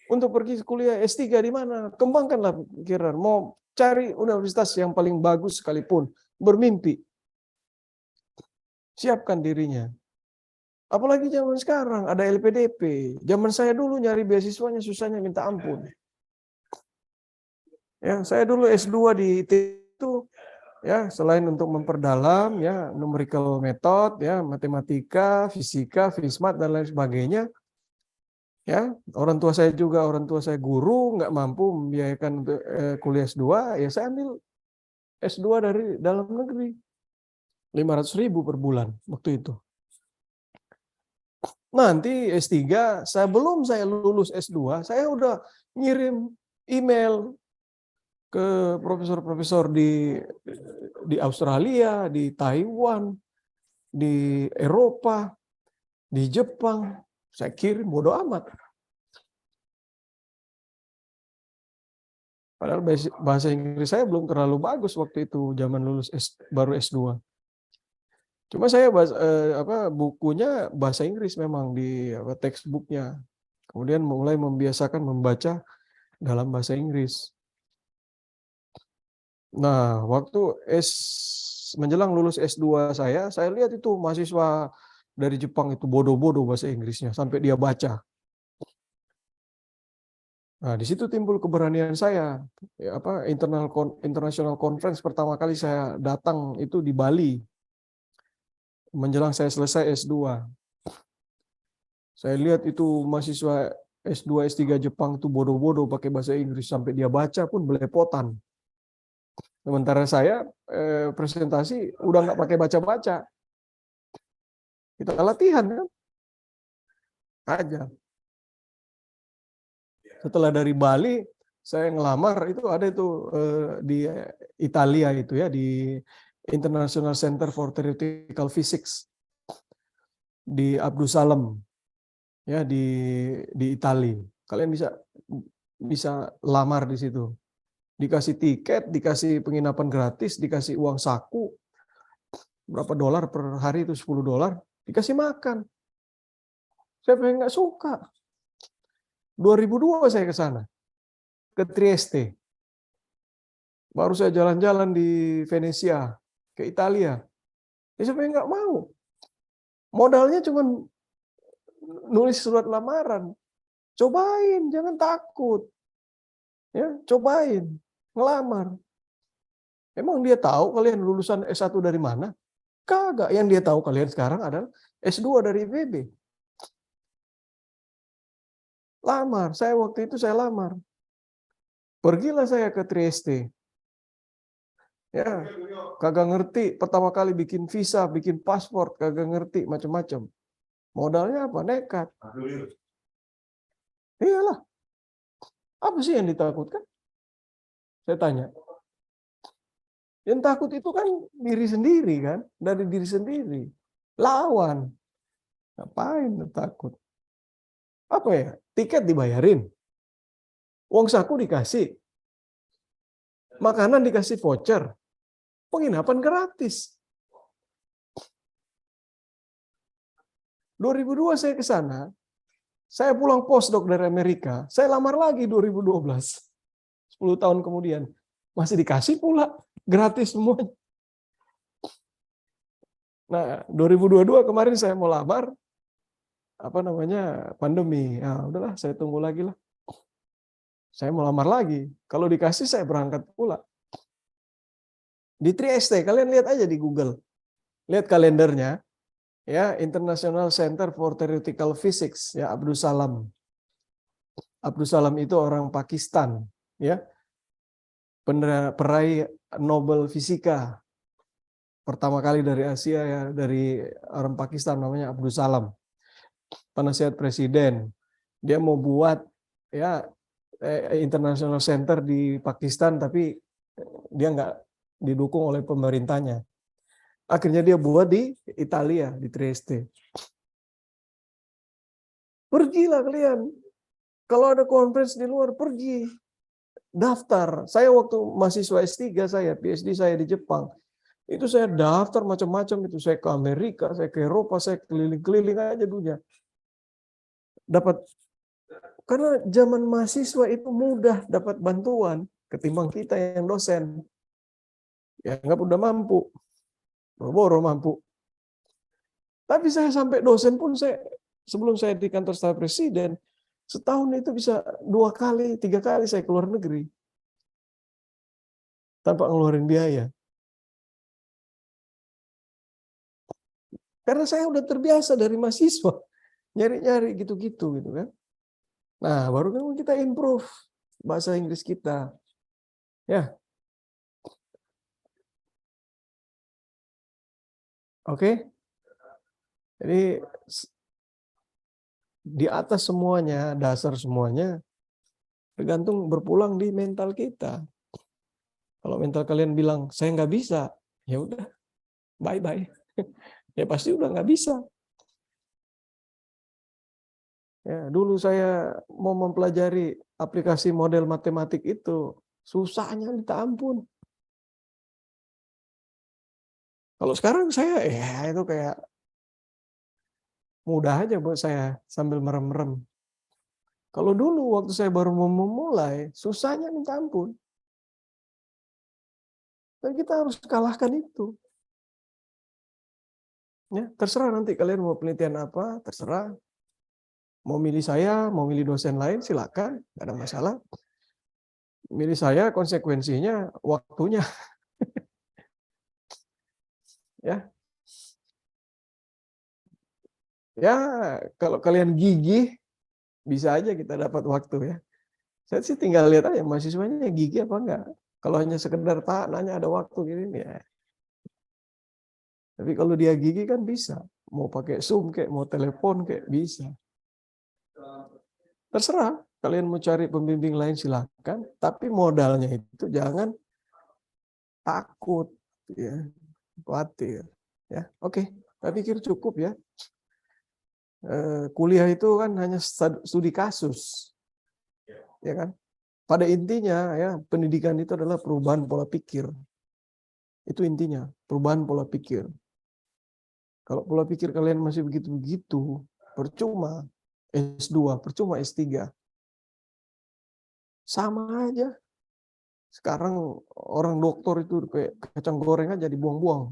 untuk pergi kuliah S3 di mana. Kembangkanlah pikiran. Mau cari universitas yang paling bagus sekalipun, bermimpi. Siapkan dirinya. Apalagi zaman sekarang ada LPDP. Zaman saya dulu nyari beasiswanya susahnya minta ampun. Ya, saya dulu S2 di IT itu ya selain untuk memperdalam ya numerical method ya matematika, fisika, fismat dan lain sebagainya. Ya, orang tua saya guru nggak mampu membiayakan untuk kuliah S2, ya saya ambil S2 dari dalam negeri. 500.000 per bulan waktu itu. Nanti S3, sebelum saya lulus S2, saya udah ngirim email ke profesor-profesor di Australia, di Taiwan, di Eropa, di Jepang. Saya kirim, bodo amat. Padahal bahasa Inggris saya belum terlalu bagus waktu itu, zaman lulus baru S2. Cuma saya bukunya bahasa Inggris memang di textbooknya. Kemudian mulai membiasakan membaca dalam bahasa Inggris. Nah, waktu menjelang lulus S2 saya lihat itu mahasiswa dari Jepang itu bodoh-bodoh bahasa Inggrisnya sampai dia baca. Nah, di situ timbul keberanian saya. International Conference pertama kali saya datang itu di Bali. Menjelang saya selesai S2. Saya lihat itu mahasiswa S2, S3 Jepang itu bodoh-bodoh pakai bahasa Inggris. Sampai dia baca pun belepotan. Sementara saya presentasi udah nggak pakai baca-baca. Kita latihan kan? Aja. Setelah dari Bali, saya ngelamar, itu ada itu di Italia itu ya, di International Center for Theoretical Physics di Abdussalam ya di Italia. Kalian bisa lamar di situ. Dikasih tiket, dikasih penginapan gratis, dikasih uang saku berapa dolar per hari itu $10, dikasih makan. Saya pengen nggak suka. 2002 saya ke sana, ke Trieste. Baru saya jalan-jalan di Venesia, ke Italia. Ya saya nggak mau. Modalnya cuma nulis surat lamaran. Cobain, jangan takut. Ya, cobain, ngelamar. Emang dia tahu kalian lulusan S1 dari mana? Kagak. Yang dia tahu kalian sekarang adalah S2 dari IPB. Lamar, waktu itu saya lamar. Pergilah saya ke Trieste. Ya, kagak ngerti. Pertama kali bikin visa, bikin paspor, kagak ngerti macam-macam. Modalnya apa? Nekat. Iyalah. Apa sih yang ditakutkan? Saya tanya. Yang takut itu kan diri sendiri kan, dari diri sendiri. Lawan. Ngapain takut? Apa ya? Tiket dibayarin. Uang saku dikasih. Makanan dikasih voucher. Penginapan gratis. 2002 saya ke sana. Saya pulang postdoc dari Amerika. Saya lamar lagi 2012. 10 tahun kemudian. Masih dikasih pula. Gratis semuanya. Nah, 2022 kemarin saya mau lamar. Pandemi. Ya udahlah, saya tunggu lagi lah. Saya mau lamar lagi. Kalau dikasih saya berangkat pula. Di Trieste, kalian lihat aja di Google. Lihat kalendernya. ya, International Center for Theoretical Physics, ya, Abdus Salam. Abdus Salam itu orang Pakistan, ya, peraih Nobel Fisika pertama kali dari Asia, ya, dari orang Pakistan, namanya Abdus Salam, penasihat presiden. Dia mau buat, ya, International Center di Pakistan, tapi dia nggak didukung oleh pemerintahnya. Akhirnya dia buat di Italia, di Trieste. Pergilah kalian. Kalau ada conference di luar, pergi. Daftar. Saya waktu mahasiswa S3 saya, PhD saya di Jepang, itu saya daftar macam-macam itu. Saya ke Amerika, saya ke Eropa, saya keliling-keliling aja dunia. Dapat, karena zaman mahasiswa itu mudah dapat bantuan ketimbang kita yang dosen. Ya nggak udah mampu. Boro-boro mampu. Tapi saya sampai dosen pun, sebelum saya di kantor staf presiden, setahun itu bisa 2 kali, 3 kali saya keluar negeri. Tanpa ngeluarin biaya. Karena saya udah terbiasa dari mahasiswa. Nyari-nyari gitu-gitu gitu kan. Nah, baru kan kita improve bahasa Inggris kita. Ya. Oke. Jadi di atas semuanya, dasar semuanya tergantung berpulang di mental kita. Kalau mental kalian bilang saya nggak bisa, ya udah, bye-bye. Ya pasti udah nggak bisa. Ya, dulu saya mau mempelajari aplikasi model matematik itu, susahnya minta ampun. Kalau sekarang saya, ya itu kayak mudah aja buat saya sambil merem-merem. Kalau dulu waktu saya baru mau memulai, susahnya minta ampun. Dan kita harus kalahkan itu. Ya, terserah nanti kalian mau penelitian apa, terserah. Mau milih saya, mau milih dosen lain, silakan, nggak ada masalah. Milih saya konsekuensinya waktunya. Ya. Ya, kalau kalian gigih, bisa aja kita dapat waktu ya. Saya sih tinggal lihat aja mahasiswanya gigih apa enggak. Kalau hanya sekedar Pak nanya ada waktu gini ya. Tapi kalau dia gigih kan bisa. Mau pakai Zoom kayak mau telepon kayak bisa. Terserah, kalian mau cari pembimbing lain silakan, tapi modalnya itu jangan takut ya, khawatir ya. Oke, saya pikir cukup ya. Kuliah itu kan hanya studi kasus. Ya kan? Pada intinya ya, pendidikan itu adalah perubahan pola pikir. Itu intinya, perubahan pola pikir. Kalau pola pikir kalian masih begitu-begitu, percuma S2, percuma S3. Sama aja. Sekarang orang doktor itu kayak kacang goreng aja dibuang-buang,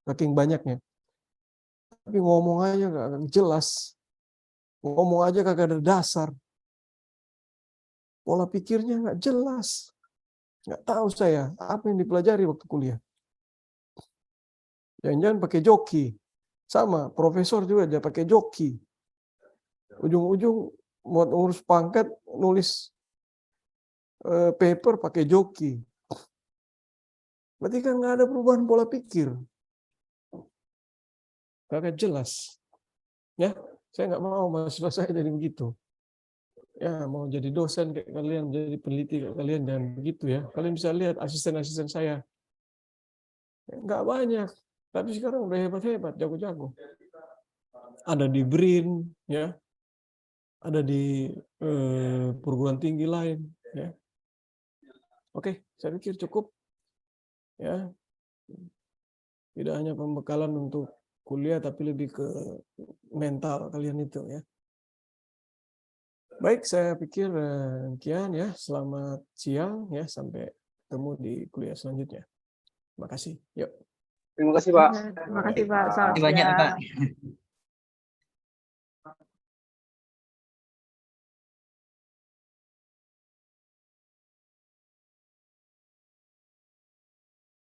saking banyaknya. Tapi ngomong aja nggak jelas. Ngomong aja kagak ada dasar. Pola pikirnya nggak jelas. Nggak tahu saya apa yang dipelajari waktu kuliah. Jangan-jangan pakai joki. Sama, profesor juga aja pakai joki. Ujung-ujung mau ngurus pangkat, nulis paper pakai joki. Berarti kan nggak ada perubahan pola pikir. Kagak jelas. Ya, saya nggak mau mahasiswa saya jadi begitu. Ya, mau jadi dosen kayak kalian, jadi peneliti kayak kalian, jangan begitu ya. Kalian bisa lihat asisten-asisten saya. Nggak banyak, tapi sekarang udah hebat-hebat, jago-jago. Ada di BRIN, ya, ada di perguruan tinggi lain. Ya. Oke, saya pikir cukup. Ya, tidak hanya pembekalan untuk kuliah, tapi lebih ke mental kalian itu ya. Baik, saya pikir demikian ya. Selamat siang ya, sampai ketemu di kuliah selanjutnya. Terima kasih. Yuk. Terima kasih, Pak. Terima kasih Pak. Terima kasih banyak, Pak.